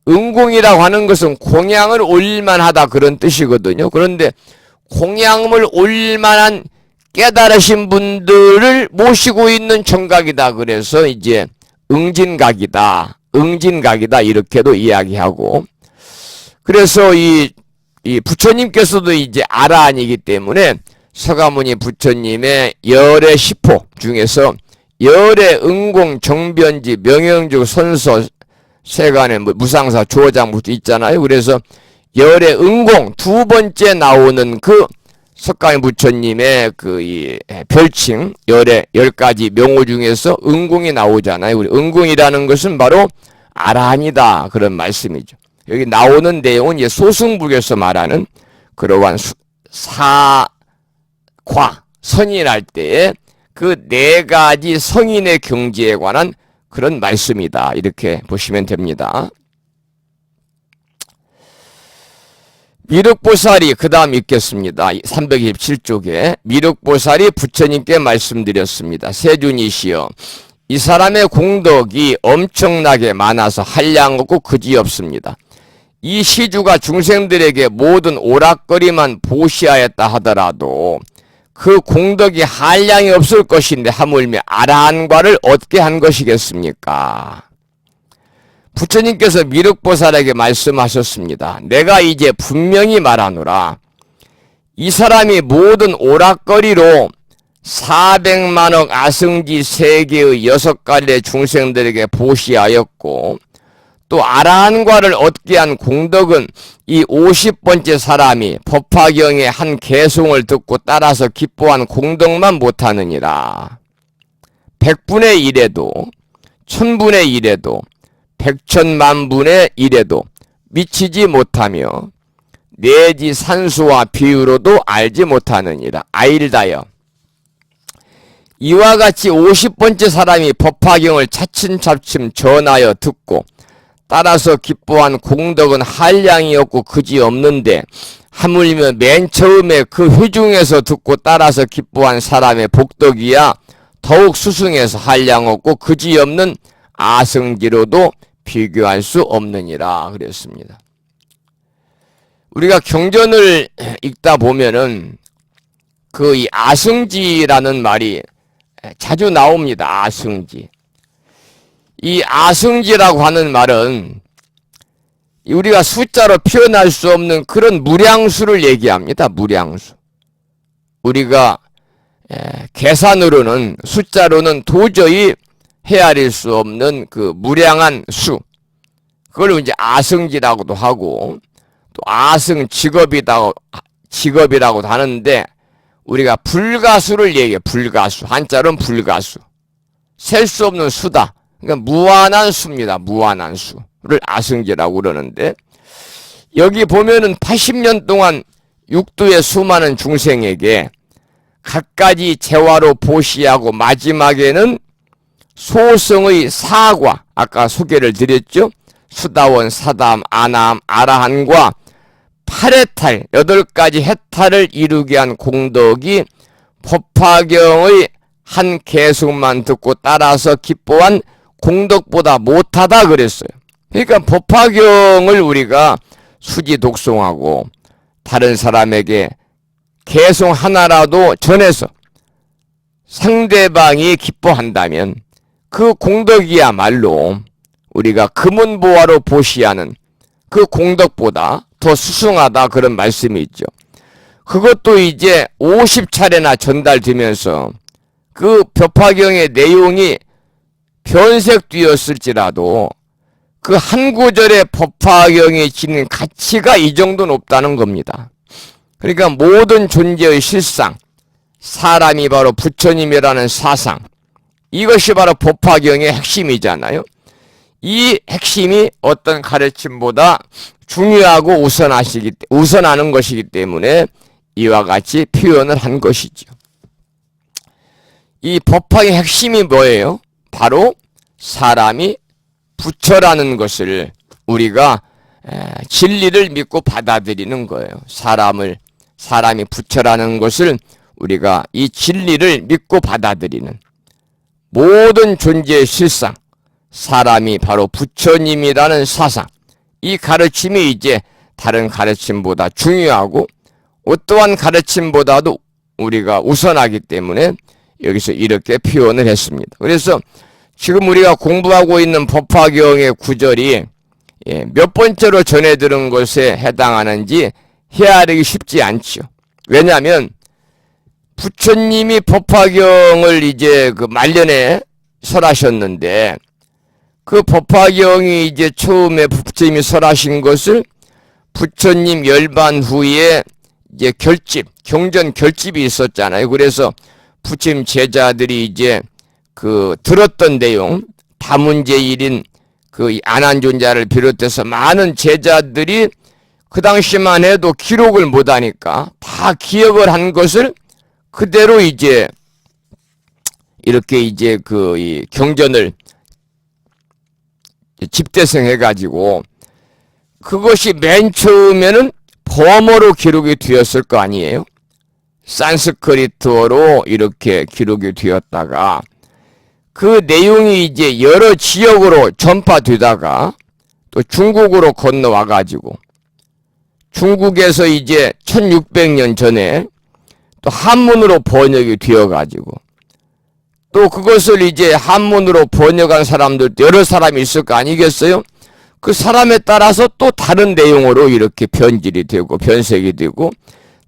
응공이라고 하는 것은 공양을 올릴만 하다 그런 뜻이거든요. 그런데 공양을 올릴 만한 깨달으신 분들을 모시고 있는 정각이다. 그래서 이제 응진각이다. 응진각이다. 이렇게도 이야기하고. 그래서 이 부처님께서도 이제 아라한이기 때문에 서가모니 부처님의 열의 10호 중에서 열의 응공 정변지 명영주 선서 세간의 무상사 조장부터 있잖아요. 그래서 열의 응공 두 번째 나오는 그 석가모니 부처님의 그 이 별칭 열의 10가지 명호 중에서 응공이 나오잖아요. 우리 응공이라는 것은 바로 아라한이다 그런 말씀이죠. 여기 나오는 내용은 이제 소승불교에서 말하는 그러한 사과 선인할 때에 그 네 가지 성인의 경지에 관한 그런 말씀이다. 이렇게 보시면 됩니다. 미륵보살이 그 다음 읽겠습니다. 327쪽에 미륵보살이 부처님께 말씀드렸습니다. 세준이시여, 이 사람의 공덕이 엄청나게 많아서 한량없고 그지없습니다. 이 시주가 중생들에게 모든 오락거리만 보시하였다 하더라도 그 공덕이 한량이 없을 것인데 하물며 아라한과를 얻게 한 것이겠습니까? 부처님께서 미륵보살에게 말씀하셨습니다. 내가 이제 분명히 말하노라. 이 사람이 모든 오락거리로 400만억 아승지 세계의 6가지의 중생들에게 보시하였고 또 아라한과를 얻게 한 공덕은 이 50번째 사람이 법화경의 한 개송을 듣고 따라서 기뻐한 공덕만 못하느니라. 100분의 1에도 1000분의 1에도 100천만분의 1에도 미치지 못하며 내지 산수와 비유로도 알지 못하느니라. 아일다여, 이와 같이 50번째 사람이 법화경을 차츰차츰 전하여 듣고 따라서 기뻐한 공덕은 한량이 없고 그지없는데 하물며 맨 처음에 그 회중에서 듣고 따라서 기뻐한 사람의 복덕이야 더욱 수승해서 한량 없고 그지없는 아승지로도 비교할 수 없느니라 그랬습니다. 우리가 경전을 읽다 보면은 그 이 아승지라는 말이 자주 나옵니다. 아승지. 이 아승지라고 하는 말은 우리가 숫자로 표현할 수 없는 그런 무량수를 얘기합니다. 무량수. 우리가 계산으로는 숫자로는 도저히 헤아릴 수 없는 그 무량한 수. 그걸 이제 아승지라고도 하고 또 아승 직업이라고도 하는데 우리가 불가수를 얘기해요. 불가수. 한자로는 불가수. 셀 수 없는 수다. 그러니까 무한한 수입니다. 무한한 수를 아승지라고 그러는데 여기 보면은 80년 동안 육도의 수많은 중생에게 갖가지 재화로 보시하고 마지막에는 소성의 사과, 아까 소개를 드렸죠. 수다원, 사담, 아남, 아라한과 8해탈, 8가지 해탈을 이루게 한 공덕이 법화경의 한 개성만 듣고 따라서 기뻐한 공덕보다 못하다 그랬어요. 그러니까 법화경을 우리가 수지 독송하고 다른 사람에게 개성 하나라도 전해서 상대방이 기뻐한다면 그 공덕이야말로 우리가 금은보화로 보시하는 그 공덕보다 더 수승하다 그런 말씀이 있죠. 그것도 이제 50차례나 전달되면서 그 법화경의 내용이 변색되었을지라도 그 한 구절의 법화경이 지닌 가치가 이 정도 높다는 겁니다. 그러니까 모든 존재의 실상, 사람이 바로 부처님이라는 사상, 이것이 바로 법화경의 핵심이잖아요. 이 핵심이 어떤 가르침보다 중요하고 우선하는 것이기 때문에 이와 같이 표현을 한 것이죠. 이 법화의 핵심이 뭐예요? 바로 사람이 부처라는 것을 우리가 진리를 믿고 받아들이는 거예요. 사람이 부처라는 것을 우리가 이 진리를 믿고 받아들이는 모든 존재의 실상, 사람이 바로 부처님이라는 사상, 이 가르침이 이제 다른 가르침보다 중요하고 어떠한 가르침보다도 우리가 우선하기 때문에 여기서 이렇게 표현을 했습니다. 그래서 지금 우리가 공부하고 있는 법화경의 구절이 몇 번째로 전해들은 것에 해당하는지 헤아리기 쉽지 않죠. 왜냐하면 부처님이 법화경을 이제 그 말년에 설하셨는데 그 법화경이 이제 처음에 부처님이 설하신 것을 부처님 열반 후에 이제 경전 결집이 있었잖아요. 그래서 부처님 제자들이 이제 그 들었던 내용, 다문제일인 그 안한존자를 비롯해서 많은 제자들이 그 당시만 해도 기록을 못하니까 다 기억을 한 것을 그대로 이제 이렇게 이제 그 이 경전을 집대성 해가지고 그것이 맨 처음에는 범어로 기록이 되었을 거 아니에요? 산스크리트어로 이렇게 기록이 되었다가 그 내용이 이제 여러 지역으로 전파되다가 또 중국으로 건너와가지고 중국에서 이제 1600년 전에 또 한문으로 번역이 되어가지고 또 그것을 이제 한문으로 번역한 사람들도 여러 사람이 있을 거 아니겠어요? 그 사람에 따라서 또 다른 내용으로 이렇게 변질이 되고 변색이 되고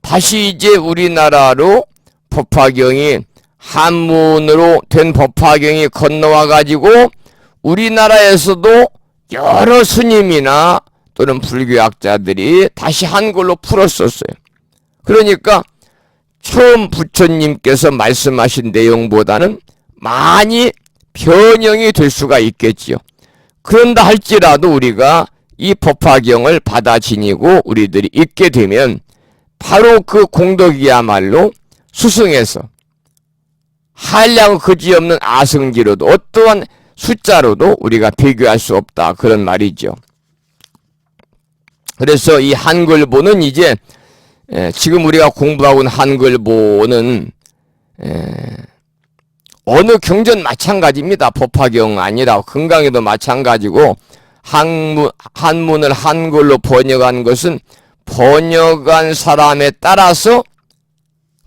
다시 이제 우리나라로 법화경이 한문으로 된 법화경이 건너와가지고 우리나라에서도 여러 스님이나 또는 불교학자들이 다시 한글로 풀었었어요. 그러니까 처음 부처님께서 말씀하신 내용보다는 많이 변형이 될 수가 있겠지요. 그런다 할지라도 우리가 이 법화경을 받아 지니고 우리들이 읽게 되면 바로 그 공덕이야말로 수승해서 한량 그지없는 아승지로도 어떠한 숫자로도 우리가 비교할 수 없다 그런 말이죠. 그래서 이 한글보는 이제 지금 우리가 공부하고 있는 한글보는 어느 경전 마찬가지입니다. 법화경 아니라 금강에도 마찬가지고 한문을 한글로 번역한 것은 번역한 사람에 따라서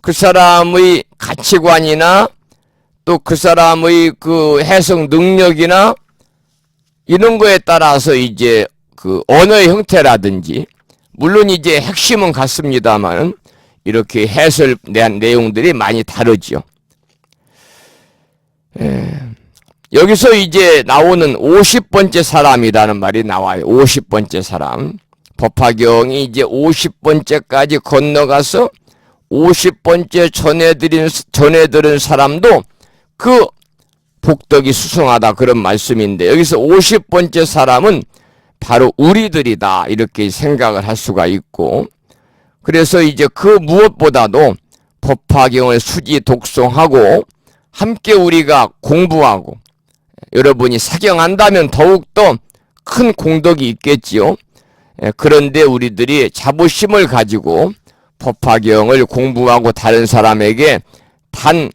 그 사람의 가치관이나 또 그 사람의 그 해석 능력이나 이런 거에 따라서 이제 그 언어의 형태라든지 물론 이제 핵심은 같습니다만 이렇게 해설 내용들이 많이 다르죠. 여기서 이제 나오는 50번째 사람이라는 말이 나와요. 50번째 사람. 법화경이 이제 50번째까지 건너가서 50번째 전해들은 사람도 그 복덕이 수승하다 그런 말씀인데 여기서 50번째 사람은 바로 우리들이다 이렇게 생각을 할 수가 있고 그래서 이제 그 무엇보다도 법화경을 수지 독송하고 함께 우리가 공부하고 여러분이 사경한다면 더욱더 큰 공덕이 있겠지요. 그런데 우리들이 자부심을 가지고 법화경을 공부하고 다른 사람에게 단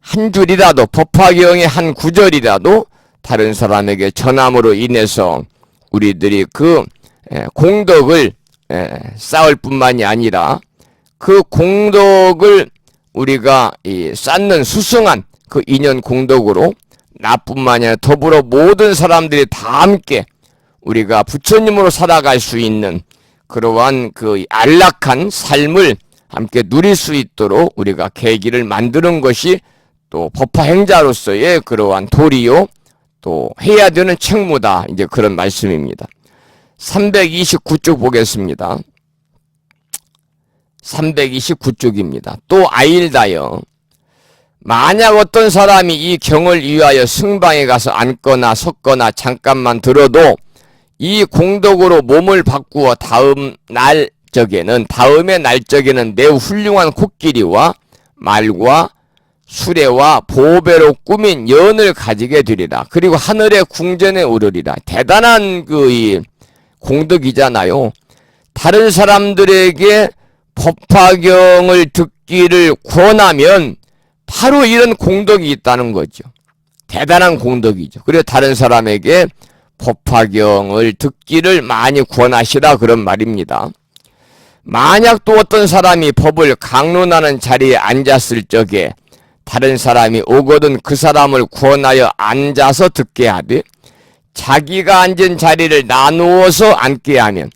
한 줄이라도, 법화경의 한 구절이라도 다른 사람에게 전함으로 인해서 우리들이 그 공덕을 쌓을 뿐만이 아니라 그 공덕을 우리가 쌓는 수승한 그 인연 공덕으로 나뿐만이 아니라 더불어 모든 사람들이 다 함께 우리가 부처님으로 살아갈 수 있는 그러한 그 안락한 삶을 함께 누릴 수 있도록 우리가 계기를 만드는 것이 또 법화 행자로서의 그러한 도리요, 또 해야 되는 책무다. 이제 그런 말씀입니다. 329쪽 보겠습니다. 329쪽입니다. 또 아일다여, 만약 어떤 사람이 이 경을 위하여 승방에 가서 앉거나 섰거나 잠깐만 들어도 이 공덕으로 몸을 바꾸어 다음의 날적에는 매우 훌륭한 코끼리와 말과 수레와 보배로 꾸민 연을 가지게 되리라. 그리고 하늘의 궁전에 오르리라. 대단한 이 공덕이잖아요. 다른 사람들에게 법화경을 듣기를 권하면 바로 이런 공덕이 있다는 거죠. 대단한 공덕이죠. 그래서 다른 사람에게 법화경을 듣기를 많이 권하시라 그런 말입니다. 만약 또 어떤 사람이 법을 강론하는 자리에 앉았을 적에 다른 사람이 오거든 그 사람을 권하여 앉아서 듣게 하되 자기가 앉은 자리를 나누어서 앉게 하면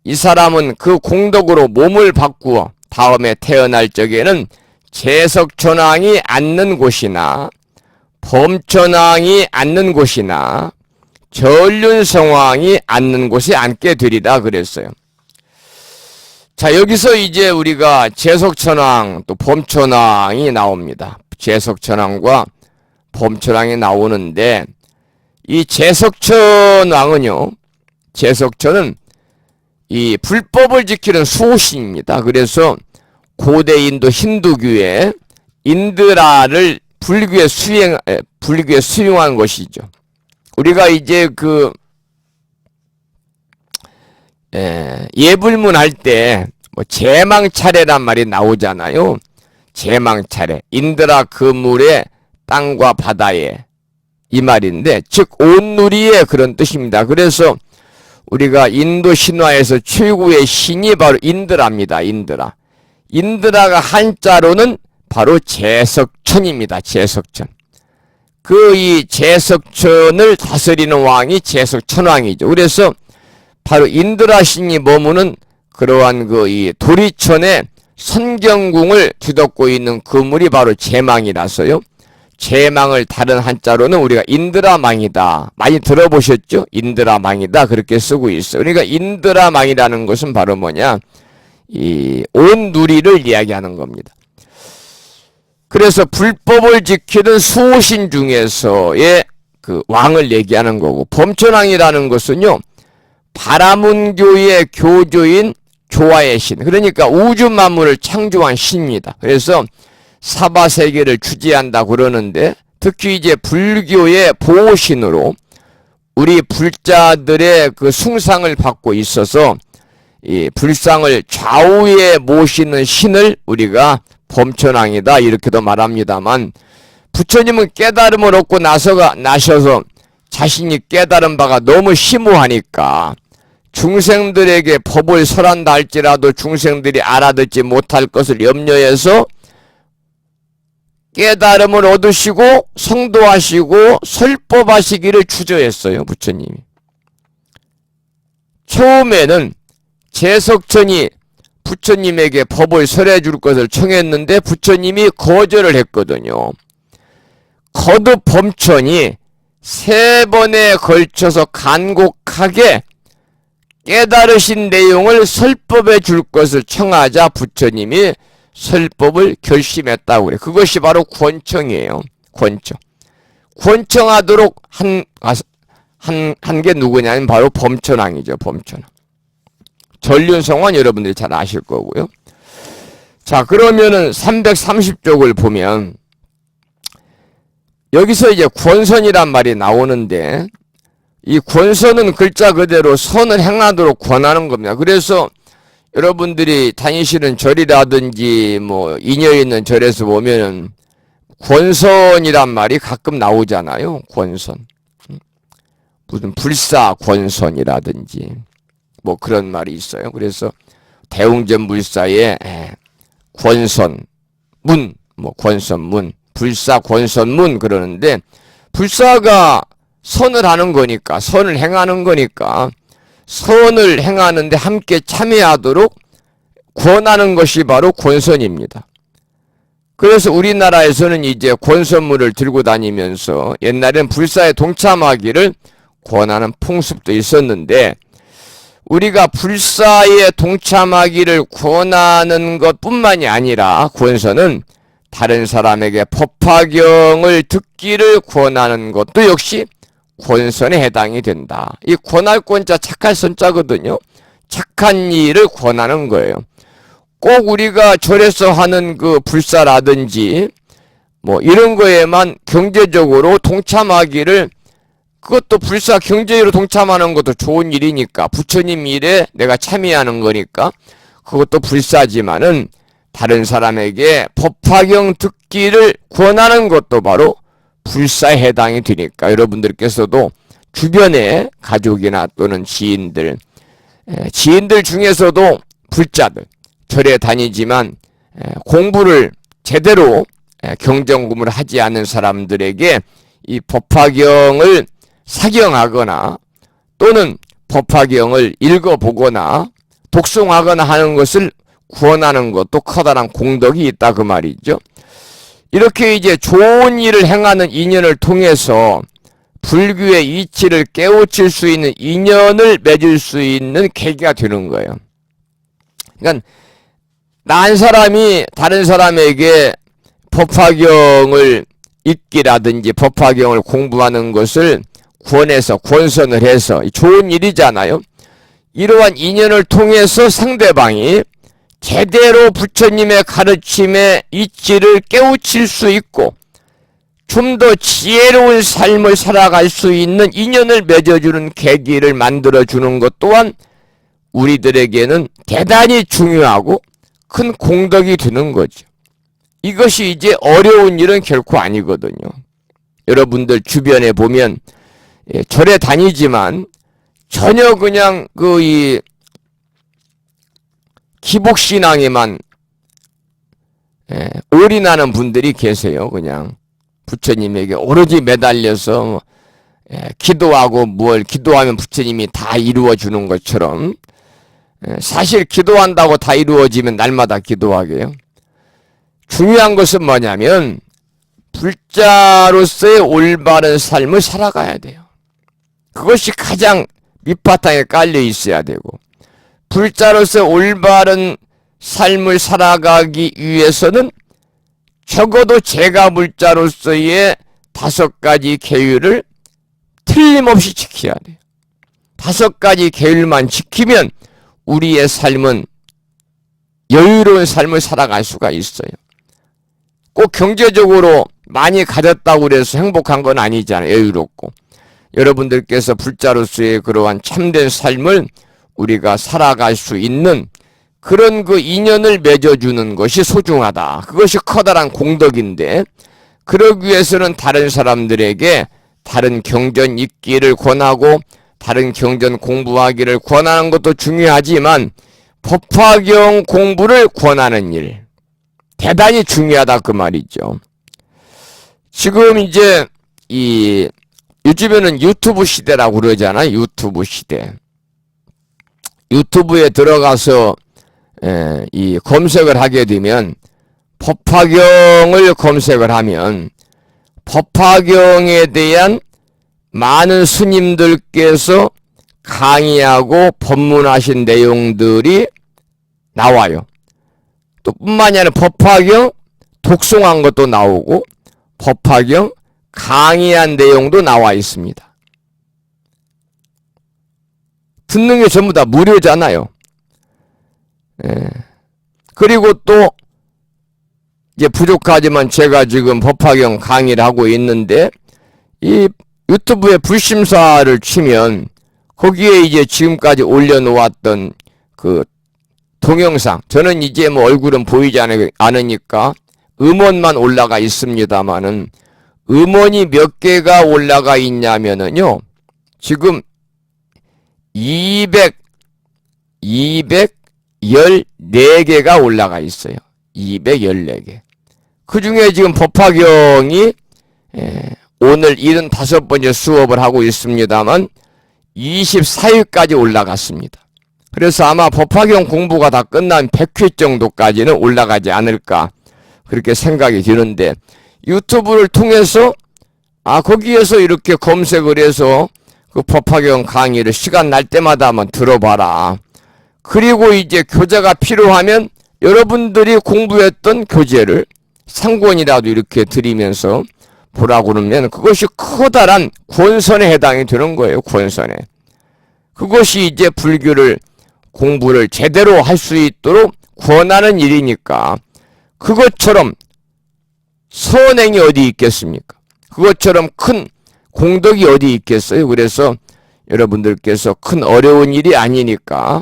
이 사람은 그 공덕으로 몸을 바꾸어 다음에 태어날 적에는 재석천왕이 앉는 곳이나 범천왕이 앉는 곳이나 전륜성왕이 앉는 곳에 앉게 되리라 그랬어요. 자, 여기서 이제 우리가 재석천왕 또 범천왕이 나옵니다. 재석천왕과 범천왕이 나오는데 이 재석천왕은요, 재석천은 이 불법을 지키는 수호신입니다. 그래서 고대 인도 힌두교의 인드라를 불교에 수용한 것이죠. 우리가 이제 예불문 할 때 뭐 제망차례란 말이 나오잖아요. 제망차례, 인드라 그물의 땅과 바다에, 이 말인데 즉 온누리의 그런 뜻입니다. 그래서 우리가 인도 신화에서 최고의 신이 바로 인드라입니다. 인드라가 한자로는 바로 재석천입니다. 재석천. 이 재석천을 다스리는 왕이 재석천왕이죠. 그래서 바로 인드라 신이 머무는 그러한 이 도리천에 선경궁을 뒤덮고 있는 그물이 바로 제망이라서요. 제망을 다른 한자로는 우리가 인드라망이다. 많이 들어보셨죠? 인드라망이다. 그렇게 쓰고 있어요. 그러니까 인드라망이라는 것은 바로 뭐냐? 이 온 누리를 이야기하는 겁니다. 그래서 불법을 지키는 수호신 중에서의 그 왕을 얘기하는 거고, 범천왕이라는 것은요, 바라문교의 교조인 조화의 신, 그러니까 우주 만물을 창조한 신입니다. 그래서 사바세계를 주지한다 그러는데, 특히 이제 불교의 보호신으로 우리 불자들의 그 숭상을 받고 있어서 이 불상을 좌우에 모시는 신을 우리가 범천왕이다 이렇게도 말합니다만, 부처님은 깨달음을 얻고 나셔서 자신이 깨달은 바가 너무 심오하니까 중생들에게 법을 설한다 할지라도 중생들이 알아듣지 못할 것을 염려해서 깨달음을 얻으시고 성도하시고 설법하시기를 주저했어요. 부처님이. 처음에는 재석천이 부처님에게 법을 설해 줄 것을 청했는데 부처님이 거절을 했거든요. 거듭 범천이 3번에 걸쳐서 간곡하게 깨달으신 내용을 설법해 줄 것을 청하자 부처님이 설법을 결심했다고 그래요. 그것이 바로 권청이에요. 권청. 권청하도록 한 게 누구냐면 바로 범천왕이죠. 범천왕. 전륜성왕 여러분들이 잘 아실 거고요. 자, 그러면은 330쪽을 보면 여기서 이제 권선이란 말이 나오는데, 이 권선은 글자 그대로 선을 행하도록 권하는 겁니다. 그래서 여러분들이 다니시는 절이라든지 뭐 인여 있는 절에서 보면은 권선이란 말이 가끔 나오잖아요. 권선. 무슨 불사 권선이라든지 뭐 그런 말이 있어요. 그래서 대웅전 불사에 권선 문, 뭐 권선문, 불사 권선문 그러는데 불사가 선을 하는 거니까, 선을 행하는 거니까 선을 행하는데 함께 참여하도록 권하는 것이 바로 권선입니다. 그래서 우리나라에서는 이제 권선물을 들고 다니면서 옛날엔 불사에 동참하기를 권하는 풍습도 있었는데, 우리가 불사에 동참하기를 권하는 것뿐만이 아니라 권선은 다른 사람에게 법화경을 듣기를 권하는 것도 역시 권선에 해당이 된다. 이 권할 권자 착할 선자거든요. 착한 일을 권하는 거예요. 꼭 우리가 절에서 하는 그 불사라든지 뭐 이런 거에만 경제적으로 동참하기를, 그것도 불사 경제로 동참하는 것도 좋은 일이니까, 부처님 일에 내가 참여하는 거니까 그것도 불사지만은 다른 사람에게 법화경 듣기를 권하는 것도 바로 불사에 해당이 되니까 여러분들께서도 주변에 가족이나 또는 지인들 중에서도 불자들, 절에 다니지만 공부를 제대로 경전공부를 하지 않는 사람들에게 이 법화경을 사경하거나 또는 법화경을 읽어보거나 독송하거나 하는 것을 구원하는 것도 커다란 공덕이 있다 그 말이죠. 이렇게 이제 좋은 일을 행하는 인연을 통해서 불교의 이치를 깨우칠 수 있는 인연을 맺을 수 있는 계기가 되는 거예요. 그러니까 나 한 사람이 다른 사람에게 법화경을 읽기라든지 법화경을 공부하는 것을 권해서 권선을 해서 좋은 일이잖아요. 이러한 인연을 통해서 상대방이 제대로 부처님의 가르침의 이치를 깨우칠 수 있고 좀 더 지혜로운 삶을 살아갈 수 있는 인연을 맺어주는 계기를 만들어주는 것 또한 우리들에게는 대단히 중요하고 큰 공덕이 되는 거죠. 이것이 이제 어려운 일은 결코 아니거든요. 여러분들 주변에 보면 절에 다니지만 전혀 그냥 이 기복신앙에만 올인하는 분들이 계세요. 그냥 부처님에게 오로지 매달려서 기도하고 뭘 기도하면 부처님이 다 이루어주는 것처럼, 사실 기도한다고 다 이루어지면 날마다 기도하게요. 중요한 것은 뭐냐면 불자로서의 올바른 삶을 살아가야 돼요. 그것이 가장 밑바탕에 깔려 있어야 되고, 불자로서 올바른 삶을 살아가기 위해서는 적어도 제가 불자로서의 5가지 계율을 틀림없이 지켜야 돼요. 5가지 계율만 지키면 우리의 삶은 여유로운 삶을 살아갈 수가 있어요. 꼭 경제적으로 많이 가졌다고 그래서 행복한 건 아니잖아요. 여유롭고. 여러분들께서 불자로서의 그러한 참된 삶을 우리가 살아갈 수 있는 그런 그 인연을 맺어주는 것이 소중하다. 그것이 커다란 공덕인데, 그러기 위해서는 다른 사람들에게 다른 경전 읽기를 권하고 다른 경전 공부하기를 권하는 것도 중요하지만 법화경 공부를 권하는 일, 대단히 중요하다 그 말이죠. 지금 이제 요즘에는 유튜브 시대라고 그러잖아요. 유튜브 시대. 유튜브에 들어가서 이 검색을 하게 되면 법화경을 검색을 하면 법화경에 대한 많은 스님들께서 강의하고 법문하신 내용들이 나와요. 또 뿐만이 아니라 법화경 독송한 것도 나오고 법화경 강의한 내용도 나와 있습니다. 듣는 게 전부 다 무료잖아요. 그리고 또 이제 부족하지만 제가 지금 법화경 강의를 하고 있는데 이 유튜브에 불심사를 치면 거기에 이제 지금까지 올려놓았던 그 동영상, 저는 이제 뭐 얼굴은 보이지 않으니까 음원만 올라가 있습니다만은, 음원이 몇 개가 올라가 있냐면은요, 지금 214개가 올라가 있어요. 214개. 그 중에 지금 법화경이 오늘 75번째 수업을 하고 있습니다만 24일까지 올라갔습니다. 그래서 아마 법화경 공부가 다 끝나면 100회 정도까지는 올라가지 않을까 그렇게 생각이 드는데, 유튜브를 통해서 거기에서 이렇게 검색을 해서 그 법화경 강의를 시간 날 때마다 한번 들어봐라. 그리고 이제 교재가 필요하면 여러분들이 공부했던 교재를 상권이라도 이렇게 드리면서 보라고 그러면 그것이 커다란 권선에 해당이 되는 거예요. 권선에. 그것이 이제 불교를 공부를 제대로 할 수 있도록 권하는 일이니까, 그것처럼 선행이 어디 있겠습니까? 그것처럼 큰 공덕이 어디 있겠어요? 그래서 여러분들께서 큰 어려운 일이 아니니까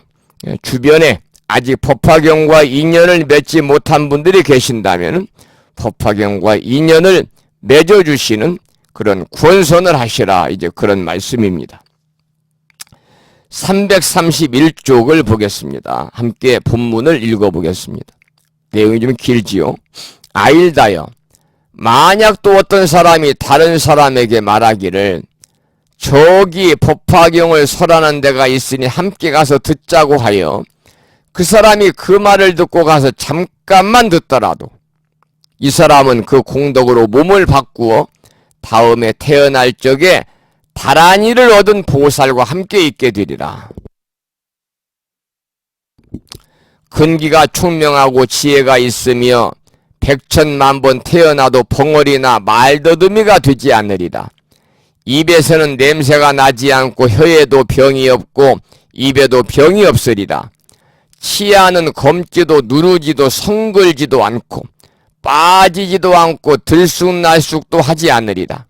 주변에 아직 법화경과 인연을 맺지 못한 분들이 계신다면 법화경과 인연을 맺어주시는 그런 권선을 하시라, 이제 그런 말씀입니다. 331쪽을 보겠습니다. 함께 본문을 읽어보겠습니다. 내용이 좀 길지요. 아일다여, 만약 또 어떤 사람이 다른 사람에게 말하기를 저기 법화경을 설하는 데가 있으니 함께 가서 듣자고 하여 그 사람이 그 말을 듣고 가서 잠깐만 듣더라도 이 사람은 그 공덕으로 몸을 바꾸어 다음에 태어날 적에 다란이를 얻은 보살과 함께 있게 되리라. 근기가 총명하고 지혜가 있으며 백천만번 태어나도 벙어리나 말더듬이가 되지 않으리라. 입에서는 냄새가 나지 않고 혀에도 병이 없고 입에도 병이 없으리라. 치아는 검지도 누르지도 성글지도 않고 빠지지도 않고 들쑥날쑥도 하지 않으리라.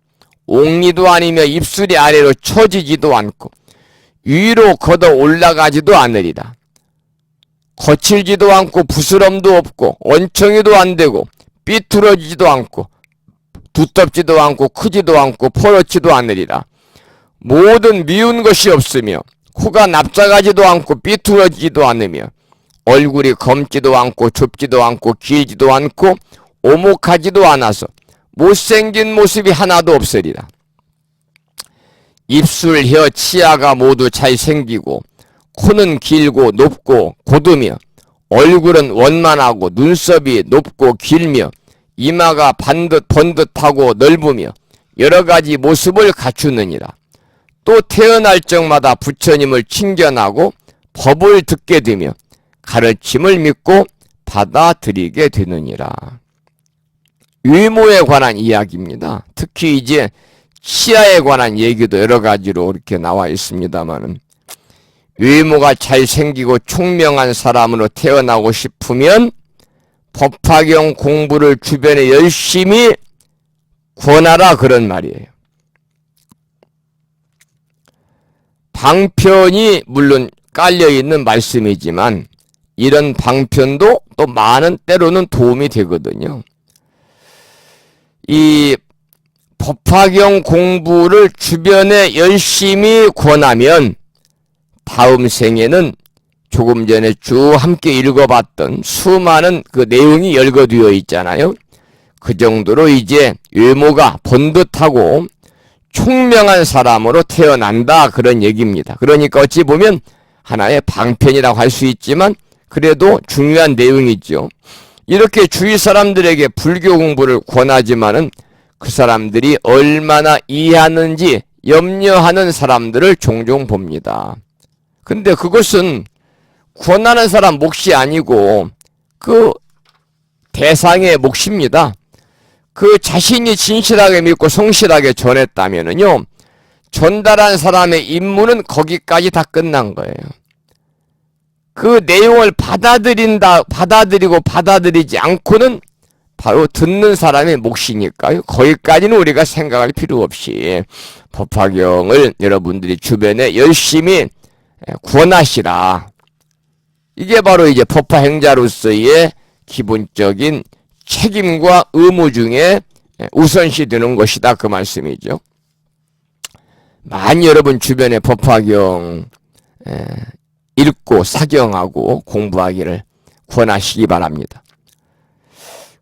옥리도 아니며 입술이 아래로 처지지도 않고 위로 걷어 올라가지도 않으리라. 거칠지도 않고 부스럼도 없고 원청이도 안 되고 삐뚤어지지도 않고 두텁지도 않고 크지도 않고 퍼렇지도 않으리라. 모든 미운 것이 없으며 코가 납작하지도 않고 삐뚤어지지도 않으며 얼굴이 검지도 않고 좁지도 않고 길지도 않고 오목하지도 않아서 못생긴 모습이 하나도 없으리라. 입술, 혀, 치아가 모두 잘생기고 코는 길고 높고 곧으며 얼굴은 원만하고 눈썹이 높고 길며 이마가 번듯하고 넓으며 여러가지 모습을 갖추느니라. 또 태어날 적마다 부처님을 친견하고 법을 듣게 되며 가르침을 믿고 받아들이게 되느니라. 외모에 관한 이야기입니다. 특히 이제 치아에 관한 얘기도 여러 가지로 이렇게 나와 있습니다만은, 외모가 잘생기고 총명한 사람으로 태어나고 싶으면 법화경 공부를 주변에 열심히 권하라, 그런 말이에요. 방편이 물론 깔려있는 말씀이지만 이런 방편도 또 많은 때로는 도움이 되거든요. 이 법화경 공부를 주변에 열심히 권하면 다음 생에는 조금 전에 쭉 함께 읽어봤던 수많은 그 내용이 열거되어 있잖아요. 그 정도로 이제 외모가 번듯하고 총명한 사람으로 태어난다, 그런 얘기입니다. 그러니까 어찌 보면 하나의 방편이라고 할 수 있지만 그래도 중요한 내용이죠. 이렇게 주위 사람들에게 불교 공부를 권하지만은 그 사람들이 얼마나 이해하는지 염려하는 사람들을 종종 봅니다. 근데 그것은 권하는 사람 몫이 아니고 그 대상의 몫입니다. 그 자신이 진실하게 믿고 성실하게 전했다면은요, 전달한 사람의 임무는 거기까지 다 끝난 거예요. 그 내용을 받아들이고 받아들이지 않고는 바로 듣는 사람의 몫이니까요. 거기까지는 우리가 생각할 필요 없이 법화경을 여러분들이 주변에 열심히 권하시라. 이게 바로 이제 법화 행자로서의 기본적인 책임과 의무 중에 우선시 되는 것이다. 그 말씀이죠. 많이 여러분 주변에 법화경 읽고 사경하고 공부하기를 권하시기 바랍니다.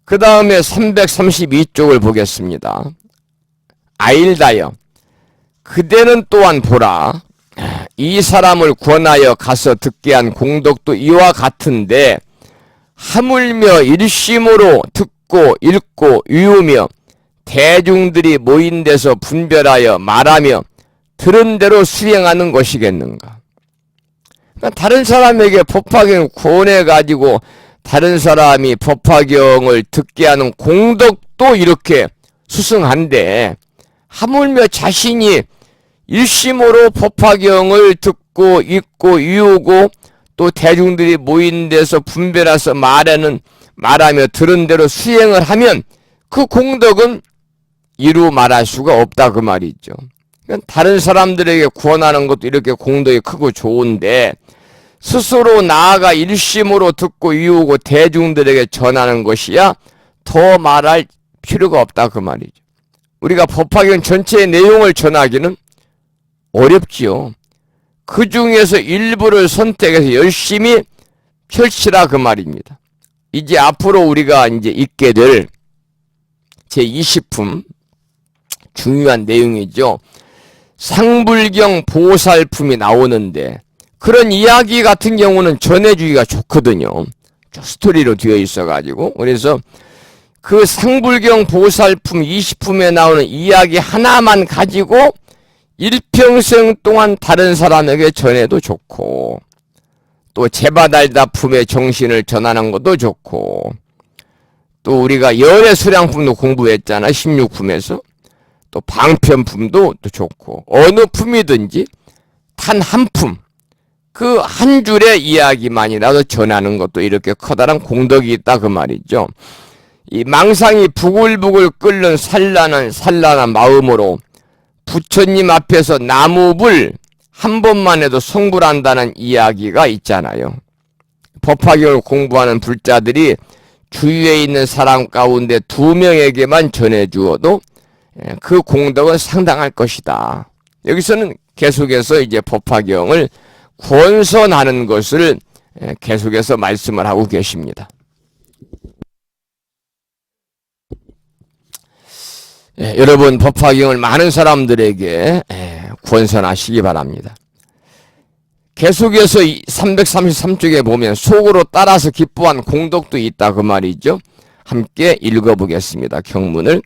그 다음에 332쪽을 보겠습니다. 아일다여 그대는 또한 보라. 이 사람을 권하여 가서 듣게 한 공덕도 이와 같은데 하물며 일심으로 듣고 읽고 유우며 대중들이 모인 데서 분별하여 말하며 들은 대로 수행하는 것이겠는가. 그러니까 다른 사람에게 법화경을 권해가지고 다른 사람이 법화경을 듣게 하는 공덕도 이렇게 수승한데 하물며 자신이 일심으로 법화경을 듣고 읽고 이우고 또 대중들이 모인 데서 분별해서 말하며 들은 대로 수행을 하면 그 공덕은 이루 말할 수가 없다 그 말이죠. 그러니까 다른 사람들에게 구원하는 것도 이렇게 공덕이 크고 좋은데 스스로 나아가 일심으로 듣고 이우고 대중들에게 전하는 것이야 더 말할 필요가 없다 그 말이죠. 우리가 법화경 전체의 내용을 전하기는 어렵지요. 그 중에서 일부를 선택해서 열심히 펼치라 그 말입니다. 이제 앞으로 우리가 이제 읽게 될 제20품 중요한 내용이죠. 상불경 보살품이 나오는데 그런 이야기 같은 경우는 전해주기가 좋거든요. 스토리로 되어 있어가지고 그래서 그 상불경 보살품 20품에 나오는 이야기 하나만 가지고 일평생 동안 다른 사람에게 전해도 좋고 또 제바달다 품의 정신을 전하는 것도 좋고 또 우리가 열애수량품도 공부했잖아 16품에서 또 방편품도 또 좋고 어느 품이든지 단 한 품 그 한 줄의 이야기만이라도 전하는 것도 이렇게 커다란 공덕이 있다 그 말이죠. 이 망상이 부글부글 끓는 산란한 마음으로 부처님 앞에서 나무불 한 번만 해도 성불한다는 이야기가 있잖아요. 법화경을 공부하는 불자들이 주위에 있는 사람 가운데 2명에게만 전해주어도 그 공덕은 상당할 것이다. 여기서는 계속해서 이제 법화경을 권선하는 것을 계속해서 말씀을 하고 계십니다. 여러분 법화경을 많은 사람들에게 권선하시기 바랍니다. 계속해서 333쪽에 보면 속으로 따라서 기뻐한 공덕도 있다 그 말이죠. 함께 읽어보겠습니다. 경문을.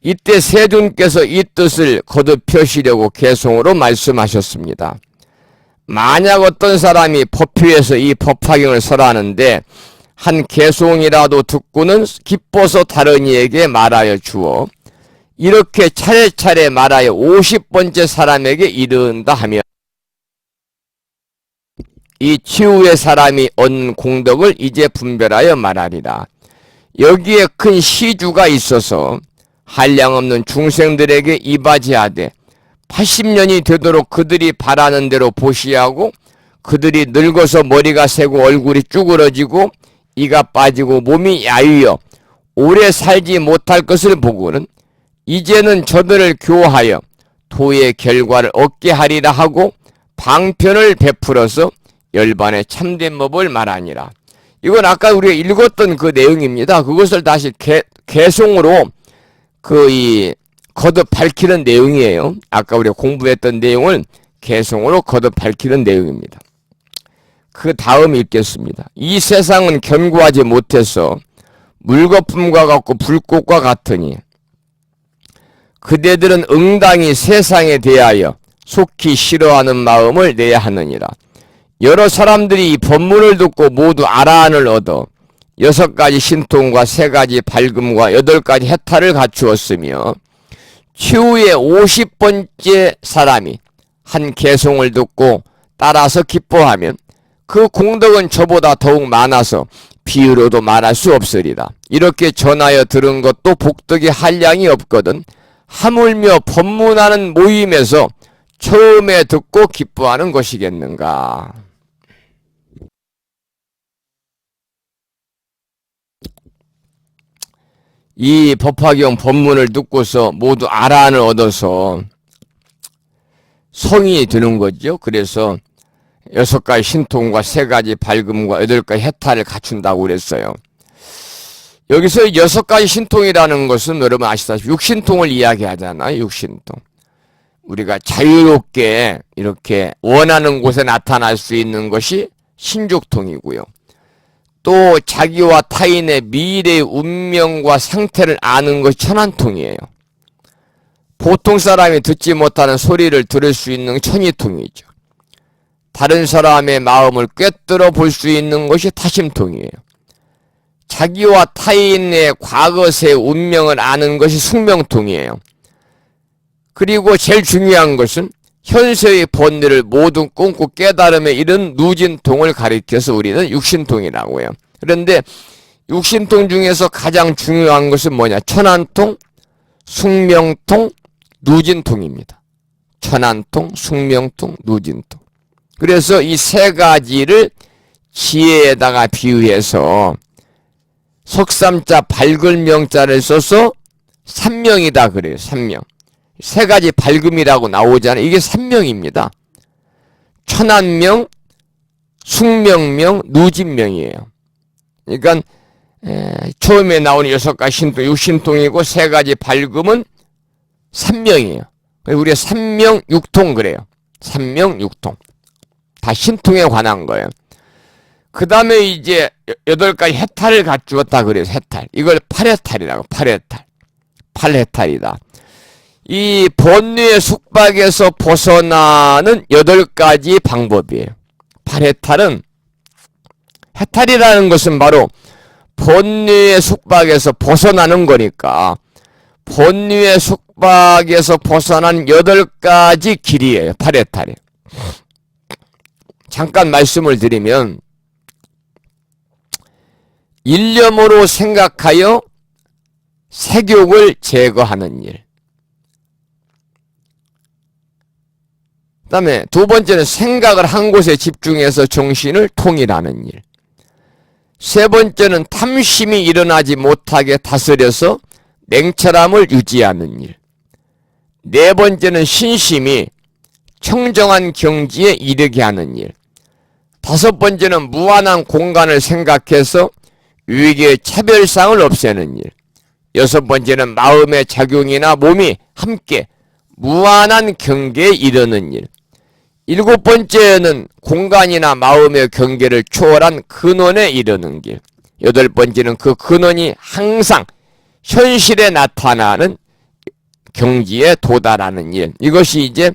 이때 세존께서 이 뜻을 거듭 펴시려고 개송으로 말씀하셨습니다. 만약 어떤 사람이 법회에서 이 법화경을 설하는데 한 개송이라도 듣고는 기뻐서 다른 이에게 말하여 주어 이렇게 차례차례 말하여 50번째 사람에게 이른다 하면 이 치후의 사람이 얻는 공덕을 이제 분별하여 말하리라. 여기에 큰 시주가 있어서 한량없는 중생들에게 이바지하되 80년이 되도록 그들이 바라는 대로 보시하고 그들이 늙어서 머리가 새고 얼굴이 쭈그러지고 이가 빠지고 몸이 야위어 오래 살지 못할 것을 보고는 이제는 저들을 교화하여 도의 결과를 얻게 하리라 하고 방편을 베풀어서 열반의 참된 법을 말하니라. 이건 아까 우리가 읽었던 그 내용입니다. 그것을 다시 개송으로 거듭 밝히는 내용이에요. 아까 우리가 공부했던 내용을 개송으로 거듭 밝히는 내용입니다. 그 다음 읽겠습니다. 이 세상은 견고하지 못해서 물거품과 같고 불꽃과 같으니 그대들은 응당히 세상에 대하여 속히 싫어하는 마음을 내야 하느니라. 여러 사람들이 이 법문을 듣고 모두 아라한을 얻어 6가지 신통과 3가지 밝음과 8가지 해탈을 갖추었으며 추후에 50번째 사람이 한 개송을 듣고 따라서 기뻐하면 그 공덕은 저보다 더욱 많아서 비유로도 말할 수 없으리라. 이렇게 전하여 들은 것도 복덕이 한량이 없거든 하물며 법문하는 모임에서 처음에 듣고 기뻐하는 것이겠는가. 이 법화경 법문을 듣고서 모두 아란을 얻어서 성인이 되는 거죠. 그래서 6가지 신통과 3가지 밝음과 8가지 해탈을 갖춘다고 그랬어요. 여기서 6가지 신통이라는 것은 여러분 아시다시피 육신통을 이야기하잖아요. 육신통. 우리가 자유롭게 이렇게 원하는 곳에 나타날 수 있는 것이 신죽통이고요. 또 자기와 타인의 미래의 운명과 상태를 아는 것이 천안통이에요. 보통 사람이 듣지 못하는 소리를 들을 수 있는 천이통이죠. 다른 사람의 마음을 꿰뚫어 볼 수 있는 것이 타심통이에요. 자기와 타인의 과거의 운명을 아는 것이 숙명통이에요. 그리고 제일 중요한 것은 현세의 본질을 모두 꿈꾸 깨달음에 이른 누진통을 가리켜서 우리는 육신통이라고 해요. 그런데 육신통 중에서 가장 중요한 것은 뭐냐? 천안통, 숙명통, 누진통입니다. 천안통, 숙명통, 누진통. 그래서 이 3가지를 지혜에다가 비유해서 석삼자 밝을명자를 써서 삼명이다 그래요. 삼명. 3가지 밝음이라고 나오잖아요. 이게 삼명입니다. 천안명, 숙명명, 누진명이에요. 그러니까 처음에 나오는 6가지 신통, 육신통이고 3가지 밝음은 삼명이에요. 우리가 삼명, 육통 그래요. 삼명, 육통. 다 신통에 관한 거예요. 그 다음에 이제 8가지 해탈을 갖추었다 그래서 해탈. 이걸 8해탈이라고. 8해탈. 8해탈이다. 이 본뇌의 숙박에서 벗어나는 8가지 방법이에요. 8해탈은 해탈이라는 것은 바로 본뇌의 숙박에서 벗어나는 거니까 본뇌의 숙박에서 벗어난 8가지 길이에요. 8해탈이. 잠깐 말씀을 드리면 일념으로 생각하여 색욕을 제거하는 일. 그 다음에 2번째는 생각을 한 곳에 집중해서 정신을 통일하는 일. 3번째는 탐심이 일어나지 못하게 다스려서 냉철함을 유지하는 일. 4번째는 신심이 청정한 경지에 이르게 하는 일. 5번째는 무한한 공간을 생각해서 유익의 차별상을 없애는 일. 6번째는 마음의 작용이나 몸이 함께 무한한 경계에 이르는 일. 7번째는 공간이나 마음의 경계를 초월한 근원에 이르는 길. 8번째는 그 근원이 항상 현실에 나타나는 경지에 도달하는 일. 이것이 이제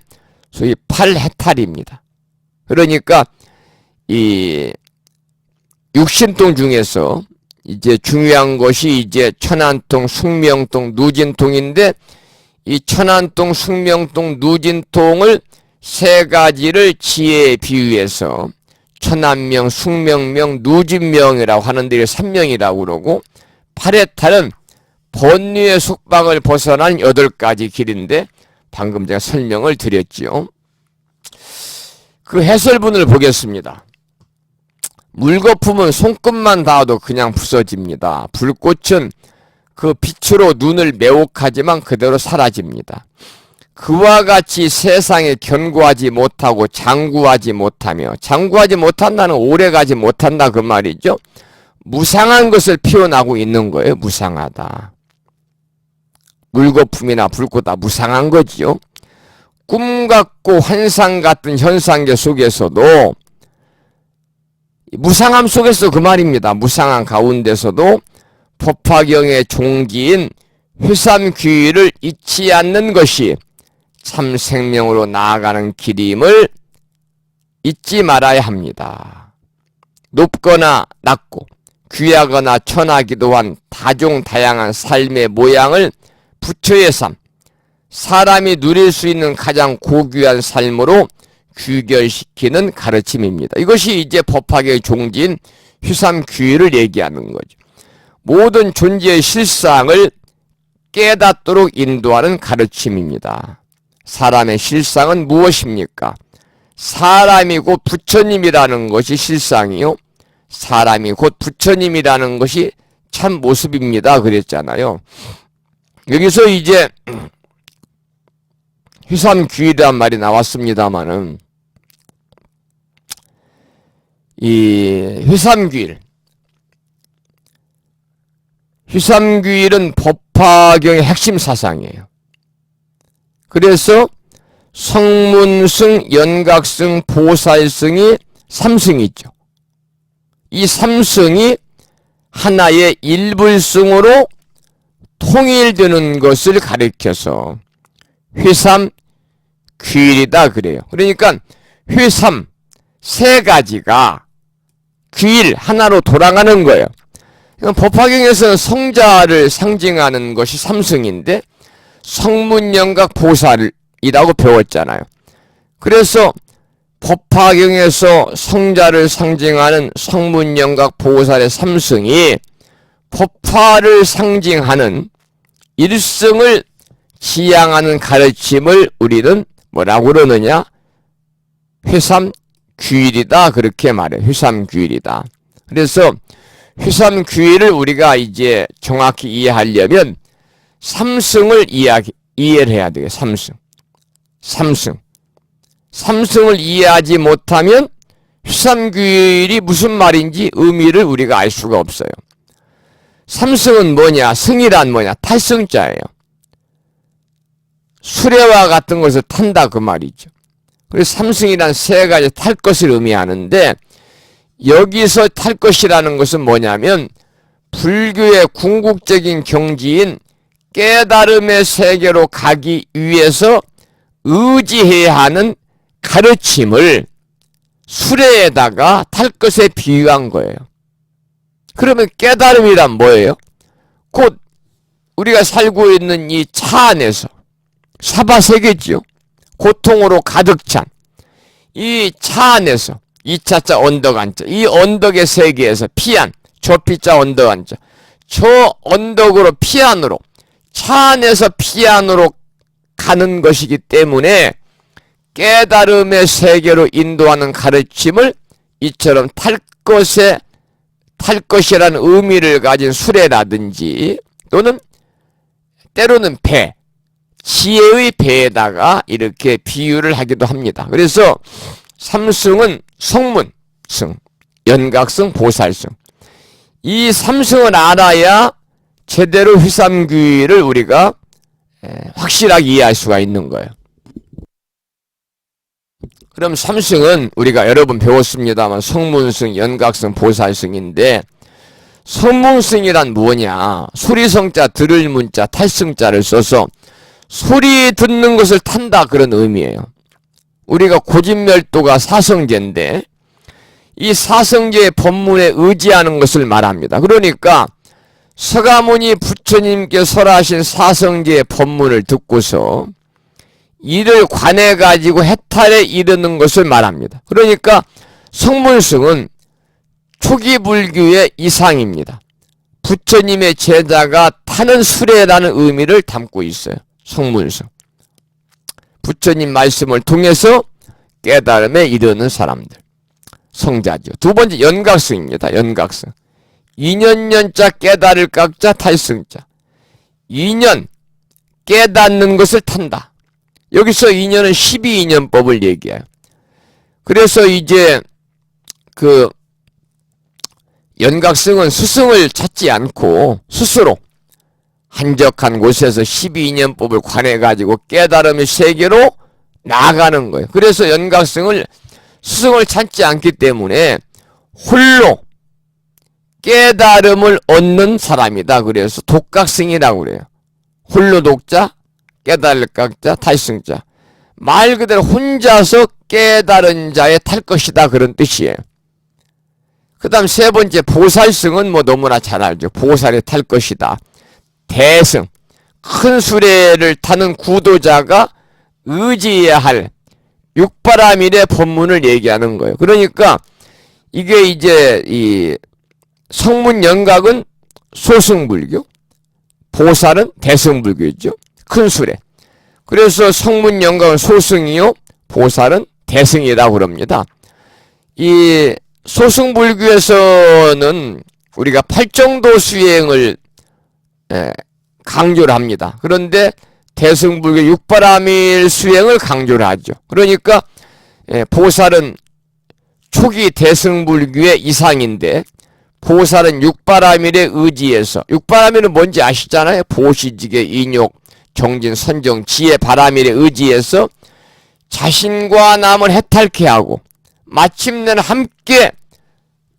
소위 8해탈입니다. 그러니까 이 육신통 중에서 이제 중요한 것이 이제 천안통, 숙명통, 누진통인데 이 천안통, 숙명통, 누진통을 3가지를 지혜에 비유해서 천안명, 숙명명, 누진명이라고 하는데 3명이라고 그러고 8해탈은 본뇌의 숙박을 벗어난 8가지 길인데 방금 제가 설명을 드렸지요. 그 해설문을 보겠습니다. 물거품은 손끝만 닿아도 그냥 부서집니다. 불꽃은 그 빛으로 눈을 매혹하지만 그대로 사라집니다. 그와 같이 세상에 견고하지 못하고 장구하지 못하며, 장구하지 못한다는 오래가지 못한다 그 말이죠. 무상한 것을 피워나고 있는 거예요. 무상하다. 물거품이나 불꽃 다 무상한 거지요. 꿈 같고 환상 같은 현상계 속에서도 무상함 속에서 그 말입니다. 무상한 가운데서도 법화경의 종기인 회삼귀의를 잊지 않는 것이 참 생명으로 나아가는 길임을 잊지 말아야 합니다. 높거나 낮고 귀하거나 천하기도 한 다종다양한 삶의 모양을 부처의 삶, 사람이 누릴 수 있는 가장 고귀한 삶으로 규결시키는 가르침입니다. 이것이 이제 법화계의 종지인 휘삼귀를 얘기하는 거죠. 모든 존재의 실상을 깨닫도록 인도하는 가르침입니다. 사람의 실상은 무엇입니까? 사람이 곧 부처님이라는 것이 실상이요, 사람이 곧 부처님이라는 것이 참 모습입니다. 그랬잖아요. 여기서 이제 휘삼귀이란 말이 나왔습니다마는 이 휘삼귀일은 법화경의 핵심 사상이에요. 그래서 성문승, 연각승, 보살승이 삼승이 있죠. 이 삼승이 하나의 일불승으로 통일되는 것을 가리켜서 휘삼귀일이다 그래요. 그러니까 휘삼 세 가지가 귀일 하나로 돌아가는 거예요. 법화경에서는 성자를 상징하는 것이 삼승인데 성문연각 보살이라고 배웠잖아요. 그래서 법화경에서 성자를 상징하는 성문연각 보살의 삼승이 법화를 상징하는 일승을 지향하는 가르침을 우리는 뭐라고 그러느냐? 휘삼귀일이다 그렇게 말해. 휘삼귀일이다. 그래서 휘삼귀일을 우리가 이제 정확히 이해하려면 삼승을 이해를 해야 돼요. 삼승을 이해하지 못하면 휘삼귀일이 무슨 말인지 의미를 우리가 알 수가 없어요. 삼승은 뭐냐? 승이란 뭐냐? 탈승자예요. 수레와 같은 것을 탄다 그 말이죠. 그래서 삼승이란 세 가지 탈 것을 의미하는데 여기서 탈 것이라는 것은 뭐냐면 불교의 궁극적인 경지인 깨달음의 세계로 가기 위해서 의지해야 하는 가르침을 수레에다가 탈 것에 비유한 거예요. 그러면 깨달음이란 뭐예요? 곧 우리가 살고 있는 이 차 안에서 사바세계지요. 고통으로 가득 찬 이 차 안에서 이차자 언덕 안자 이 언덕의 세계에서 피안 조피자 언덕 안자 저 언덕으로 피안으로 차 안에서 피안으로 가는 것이기 때문에 깨달음의 세계로 인도하는 가르침을 이처럼 탈 것이라는 의미를 가진 수레라든지 또는 때로는 배 지혜의 배에다가 이렇게 비유를 하기도 합니다. 그래서 삼승은 성문승, 연각승, 보살승 이 삼승을 알아야 제대로 휘삼귀를 우리가 확실하게 이해할 수가 있는 거예요. 그럼 삼승은 우리가 여러 번 배웠습니다만 성문승, 연각승, 보살승인데 성문승이란 뭐냐? 소리성자, 들을 문자, 탈승자를 써서 소리 듣는 것을 탄다 그런 의미예요. 우리가 고진멸도가 사성제인데 이 사성제의 법문에 의지하는 것을 말합니다. 그러니까 서가모니 부처님께 설하신 사성제의 법문을 듣고서 이를 관해가지고 해탈에 이르는 것을 말합니다. 그러니까 성문승은 초기 불교의 이상입니다. 부처님의 제자가 타는 수레라는 의미를 담고 있어요. 성문승. 부처님 말씀을 통해서 깨달음에 이르는 사람들. 성자죠. 두 번째 연각승입니다. 연각승. 인연연자 깨달을 깍자 탈승자. 인연 깨닫는 것을 탄다. 여기서 인연은 12인연법을 얘기해요. 그래서 이제 그 연각승은 스승을 찾지 않고 스스로 한적한 곳에서 12인연법을 관해가지고 깨달음의 세계로 나아가는 거예요. 그래서 연각승을 스승을 찾지 않기 때문에 홀로 깨달음을 얻는 사람이다. 그래서 독각승이라고 그래요. 홀로 독자, 깨달을 각자, 탈승자. 말 그대로 혼자서 깨달은 자의 탈 것이다. 그런 뜻이에요. 그 다음 세 번째 보살승은 뭐 너무나 잘 알죠. 보살이 탈 것이다. 대승, 큰 수레를 타는 구도자가 의지해야 할 육바라밀의 법문을 얘기하는 거예요. 그러니까 이게 이제 이 성문연각은 소승불교, 보살은 대승불교죠. 큰 수레. 그래서 성문연각은 소승이요, 보살은 대승이라고 그럽니다. 이 소승불교에서는 우리가 팔정도 수행을 강조를 합니다. 그런데 대승불교 육바라밀 수행을 강조를 하죠. 그러니까 보살은 초기 대승불교의 이상인데 보살은 육바라밀의 의지에서, 육바라밀은 뭔지 아시잖아요. 보시지계, 인욕, 정진, 선정, 지혜, 바라밀의 의지에서 자신과 남을 해탈케 하고 마침내는 함께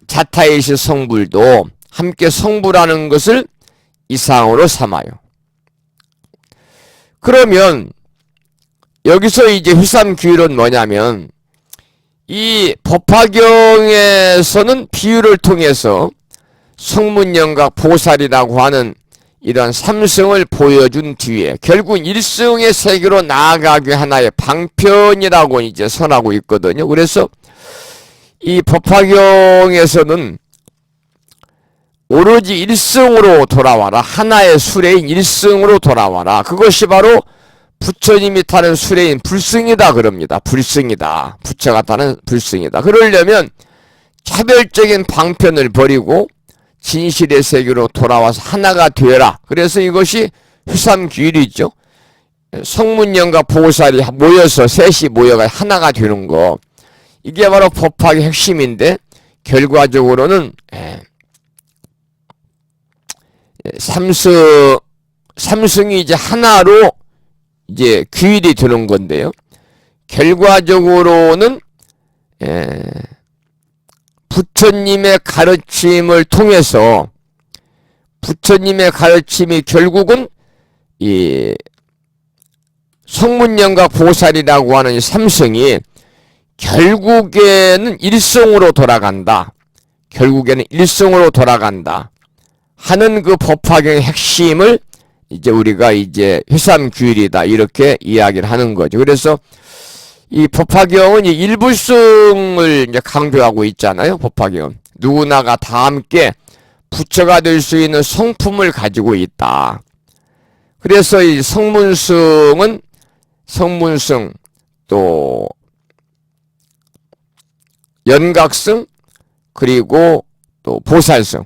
자타이시 성불도 함께 성불하는 것을 이상으로 삼아요. 그러면 여기서 이제 휘삼규율은 뭐냐면 이 법화경에서는 비유를 통해서 성문연각 보살이라고 하는 이런 삼성을 보여준 뒤에 결국 일승의 세계로 나아가기 하나의 방편이라고 이제 선하고 있거든요. 그래서 이 법화경에서는 오로지 일승으로 돌아와라. 하나의 수레인 일승으로 돌아와라. 그것이 바로 부처님이 타는 수레인 불승이다 그럽니다. 불승이다. 부처가 타는 불승이다. 그러려면 차별적인 방편을 버리고 진실의 세계로 돌아와서 하나가 되라. 그래서 이것이 휘삼규율이죠. 성문연과 보살이 모여서 셋이 모여가 하나가 되는 거. 이게 바로 법학의 핵심인데 결과적으로는 삼승이 이제 하나로 이제 규율이 되는 건데요. 결과적으로는 부처님의 가르침을 통해서 부처님의 가르침이 결국은 이 성문연과 보살이라고 하는 이 삼승이 결국에는 일성으로 돌아간다. 결국에는 일성으로 돌아간다. 하는 그 법화경의 핵심을 이제 우리가 이제 휘삼규율이다 이렇게 이야기를 하는 거죠. 그래서 이 법화경은 이 일불승을 이제 강조하고 있잖아요. 법화경은 누구나가 다 함께 부처가 될 수 있는 성품을 가지고 있다. 그래서 이 성문승은 성문승 또 연각승 그리고 또 보살승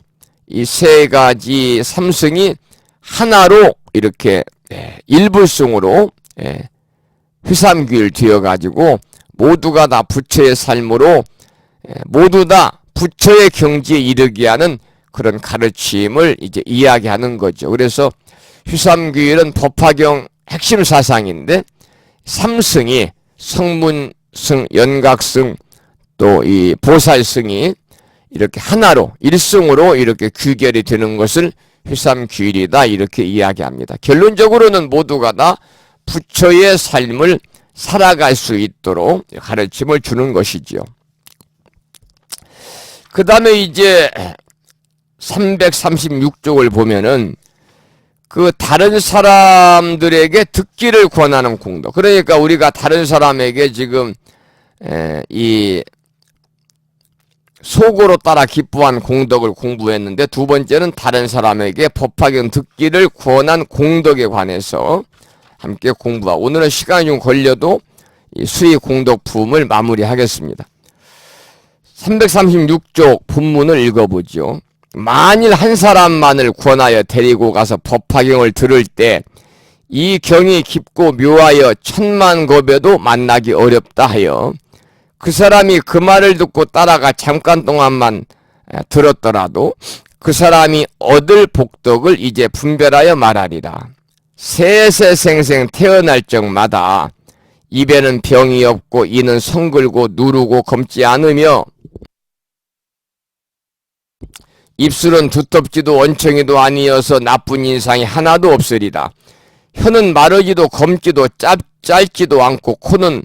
이 세 가지 삼승이 하나로 이렇게 일불승으로 휘삼규율 되어가지고 모두가 다 부처의 삶으로 모두 다 부처의 경지에 이르게 하는 그런 가르침을 이제 이야기하는 거죠. 그래서 휘삼규율은 법화경 핵심 사상인데 삼승이 성문승, 연각승 또 이 보살승이 이렇게 하나로 일승으로 이렇게 규결이 되는 것을 휘삼규율이다 이렇게 이야기합니다. 결론적으로는 모두가 다 부처의 삶을 살아갈 수 있도록 가르침을 주는 것이지요. 그 다음에 이제 336쪽을 보면은 그 다른 사람들에게 듣기를 권하는 공덕. 그러니까 우리가 다른 사람에게 지금 이 속으로 따라 기뻐한 공덕을 공부했는데 두 번째는 다른 사람에게 법화경 듣기를 권한 공덕에 관해서 함께 공부하고 오늘은 시간이 좀 걸려도 이 수의 공덕품을 마무리하겠습니다. 336쪽 본문을 읽어보죠. 만일 한 사람만을 권하여 데리고 가서 법화경을 들을 때 이 경이 깊고 묘하여 천만 겁에도 만나기 어렵다 하여 그 사람이 그 말을 듣고 따라가 잠깐 동안만 들었더라도 그 사람이 얻을 복덕을 이제 분별하여 말하리라. 세세생생 태어날 적마다 입에는 병이 없고 이는 성글고 누르고 검지 않으며 입술은 두텁지도 원청이도 아니어서 나쁜 인상이 하나도 없으리라. 혀는 마르지도 검지도 짧지도 않고 코는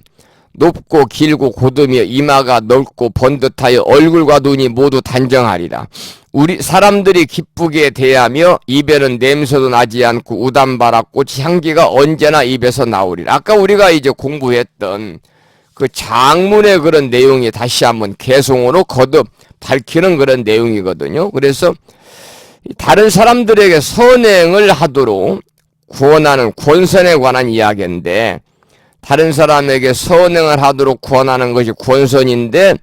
높고 길고 고드며 이마가 넓고 번듯하여 얼굴과 눈이 모두 단정하리라. 우리 사람들이 기쁘게 대하며 입에는 냄새도 나지 않고 우담바라 꽃이 향기가 언제나 입에서 나오리라. 아까 우리가 이제 공부했던 그 장문의 그런 내용이 다시 한번 개송으로 거듭 밝히는 그런 내용이거든요. 그래서 다른 사람들에게 선행을 하도록 구원하는 구원선에 관한 이야기인데, 다른 사람에게 선행을 하도록 구원하는 것이 구원선인데,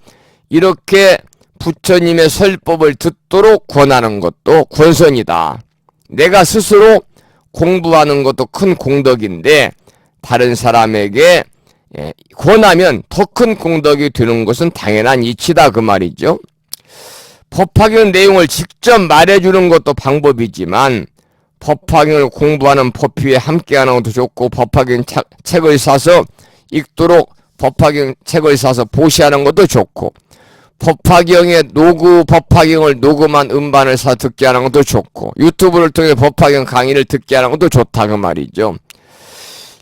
이렇게 부처님의 설법을 듣도록 구원하는 것도 구원선이다. 내가 스스로 공부하는 것도 큰 공덕인데, 다른 사람에게 구원하면 더 큰 공덕이 되는 것은 당연한 이치다, 그 말이죠. 법화경 내용을 직접 말해주는 것도 방법이지만, 법화경을 공부하는 법휘에 함께하는 것도 좋고, 법화경 책을 사서 읽도록 법화경 책을 사서 보시하는 것도 좋고, 법화경의 법화경을 녹음한 음반을 사 듣게 하는 것도 좋고, 유튜브를 통해 법화경 강의를 듣게 하는 것도 좋다, 그 말이죠.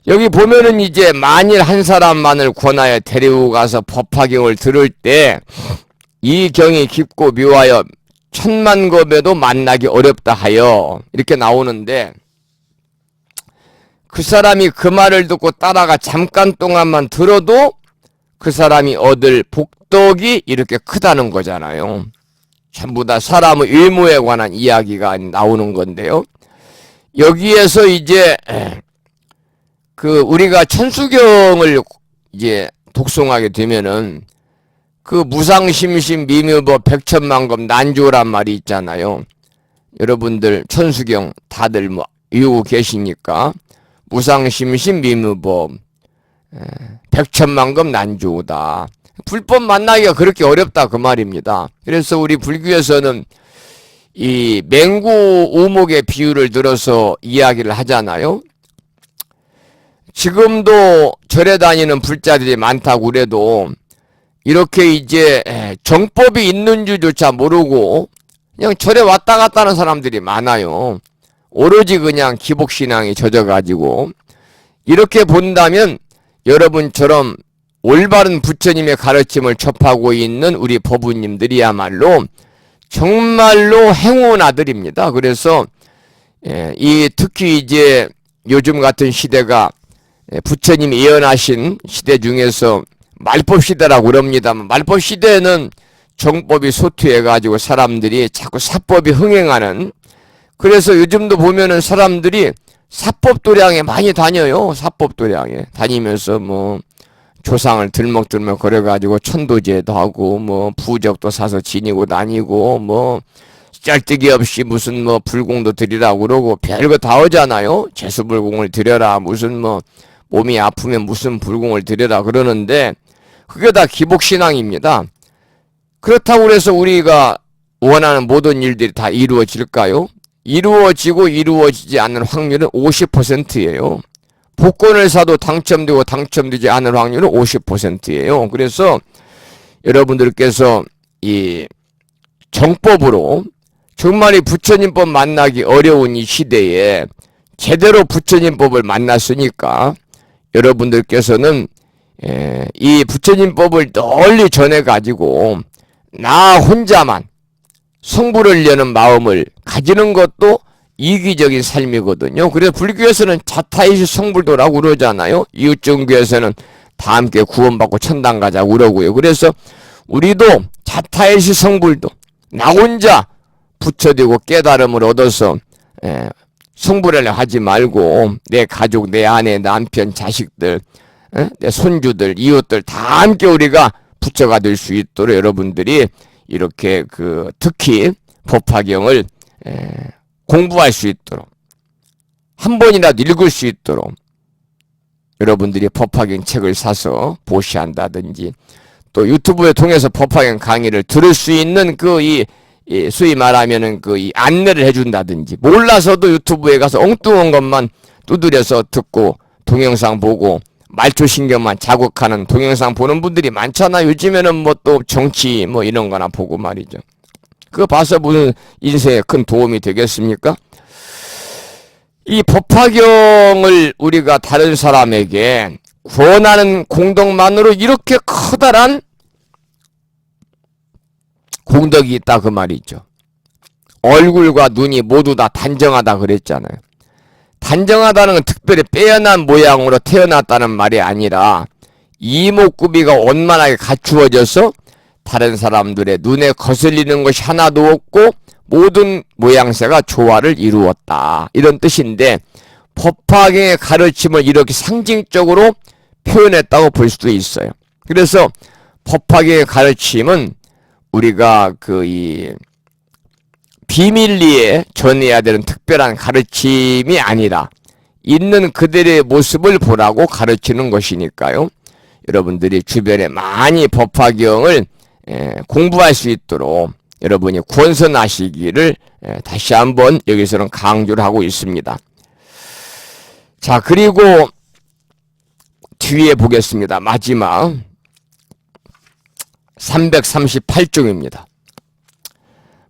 여기 보면은 이제 만일 한 사람만을 권하여 데리고 가서 법화경을 들을 때 이 경이 깊고 묘하여 천만겁에도 만나기 어렵다 하여 이렇게 나오는데, 그 사람이 그 말을 듣고 따라가 잠깐 동안만 들어도 그 사람이 얻을 복덕이 이렇게 크다는 거잖아요. 전부 다 사람의 의무에 관한 이야기가 나오는 건데요. 여기에서 이제 우리가 천수경을 이제 독송하게 되면은 그 무상심심 미묘법 백천만급 난조란 말이 있잖아요. 여러분들 천수경 다들 뭐 외우고 계시니까 무상심심 미묘법 백천만급 난조다. 불법 만나기가 그렇게 어렵다, 그 말입니다. 그래서 우리 불교에서는 이 맹구 오목의 비유를 들어서 이야기를 하잖아요. 지금도 절에 다니는 불자들이 많다고 그래도 이렇게 이제 정법이 있는 줄조차 모르고 그냥 절에 왔다 갔다 하는 사람들이 많아요. 오로지 그냥 기복신앙이 젖어가지고. 이렇게 본다면 여러분처럼 올바른 부처님의 가르침을 접하고 있는 우리 법우님들이야말로 정말로 행운 아들입니다. 그래서 특히 이제 요즘 같은 시대가 부처님이 예언하신 시대 중에서 말법 시대라고 그럽니다만, 말법 시대에는 정법이 소투해가지고 사람들이 자꾸 사법이 흥행하는, 그래서 요즘도 보면은 사람들이 사법도량에 많이 다녀요. 사법도량에 다니면서 뭐 조상을 들먹들먹 거려가지고 천도제도 하고 뭐 부적도 사서 지니고 다니고 뭐 짤뜨기 없이 무슨 뭐 불공도 드리라고 그러고 별거 다 하잖아요. 제수불공을 드려라, 무슨 뭐 몸이 아프면 무슨 불공을 드려라 그러는데, 그게 다 기복신앙입니다. 그렇다고 해서 우리가 원하는 모든 일들이 다 이루어질까요? 이루어지고 이루어지지 않는 확률은 50%예요. 복권을 사도 당첨되고 당첨되지 않을 확률은 50%예요. 그래서 여러분들께서 이 정법으로 정말 이 부처님법 만나기 어려운 이 시대에 제대로 부처님법을 만났으니까 여러분들께서는 이 부처님법을 널리 전해가지고 나 혼자만 성불을 여는 마음을 가지는 것도 이기적인 삶이거든요. 그래서 불교에서는 자타이시 성불도라고 그러잖아요. 이웃종교에서는 다 함께 구원받고 천당 가자고 그러고요. 그래서 우리도 자타이시 성불도, 나 혼자 부처되고 깨달음을 얻어서 성불을 하지 말고 내 가족, 내 아내, 남편, 자식들, 내 손주들, 이웃들 다 함께 우리가 부처가 될 수 있도록 여러분들이 이렇게 특히 법화경을 공부할 수 있도록, 한 번이라도 읽을 수 있도록 여러분들이 법화경 책을 사서 보시한다든지, 또 유튜브에 통해서 법화경 강의를 들을 수 있는 소위 말하면은 이 안내를 해준다든지, 몰라서도 유튜브에 가서 엉뚱한 것만 두드려서 듣고 동영상 보고 말초신경만 자극하는 동영상 보는 분들이 많잖아. 요즘에는 뭐 또 정치 뭐 이런 거나 보고 말이죠. 그거 봐서 무슨 인생에 큰 도움이 되겠습니까? 이 법화경을 우리가 다른 사람에게 권하는 공덕만으로 이렇게 커다란 공덕이 있다, 그 말이죠. 얼굴과 눈이 모두 다 단정하다 그랬잖아요. 단정하다는 건 특별히 빼어난 모양으로 태어났다는 말이 아니라 이목구비가 원만하게 갖추어져서 다른 사람들의 눈에 거슬리는 것이 하나도 없고 모든 모양새가 조화를 이루었다. 이런 뜻인데 법화경의 가르침을 이렇게 상징적으로 표현했다고 볼 수도 있어요. 그래서 법화경의 가르침은 우리가 이 비밀리에 전해야 되는 특별한 가르침이 아니라 있는 그들의 모습을 보라고 가르치는 것이니까요. 여러분들이 주변에 많이 법화경을 공부할 수 있도록 여러분이 권선하시기를 다시 한번 여기서는 강조를 하고 있습니다. 자, 그리고 뒤에 보겠습니다. 마지막 338쪽입니다.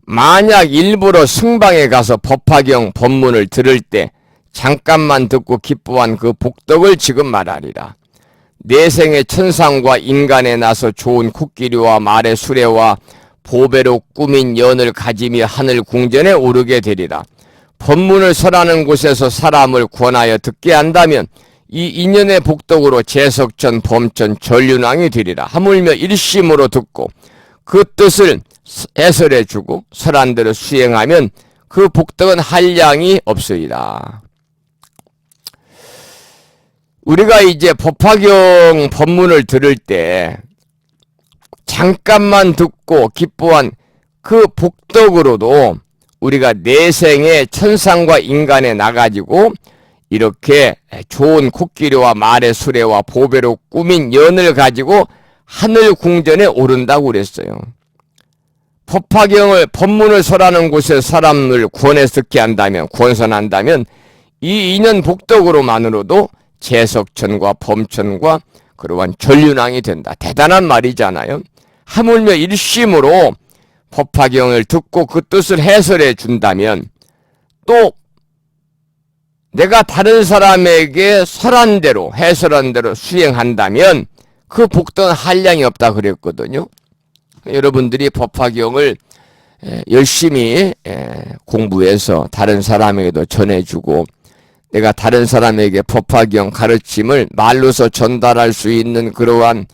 만약 일부러 승방에 가서 법화경 법문을 들을 때 잠깐만 듣고 기뻐한 그 복덕을 지금 말하리라. 내생의 천상과 인간에 나서 좋은 코끼리와 말의 수레와 보배로 꾸민 연을 가지며 하늘 궁전에 오르게 되리라. 법문을 설하는 곳에서 사람을 권하여 듣게 한다면 이 인연의 복덕으로 재석천, 범천, 전륜왕이 되리라. 하물며 일심으로 듣고 그 뜻을 해설해주고 설한 대로 수행하면 그 복덕은 한량이 없으리라. 우리가 이제 법화경 법문을 들을 때 잠깐만 듣고 기뻐한 그 복덕으로도 우리가 내생의 천상과 인간에 나가지고 이렇게 좋은 코끼리와 말의 수레와 보배로 꾸민 연을 가지고 하늘 궁전에 오른다고 그랬어요. 법화경을 법문을 설하는 곳에 사람을 구원해서 듣게 한다면, 구원선한다면 이 인연 복덕으로만으로도 재석천과 범천과 그러한 전륜왕이 된다. 대단한 말이잖아요. 하물며 일심으로 법화경을 듣고 그 뜻을 해설해 준다면 또 내가 다른 사람에게 설한 대로 해설한 대로 수행한다면 그 복덕은 한량이 없다 그랬거든요. 여러분들이 법화경을 열심히 공부해서 다른 사람에게도 전해주고 내가 다른 사람에게 법화경 가르침을 말로서 전달할 수 있는 그러한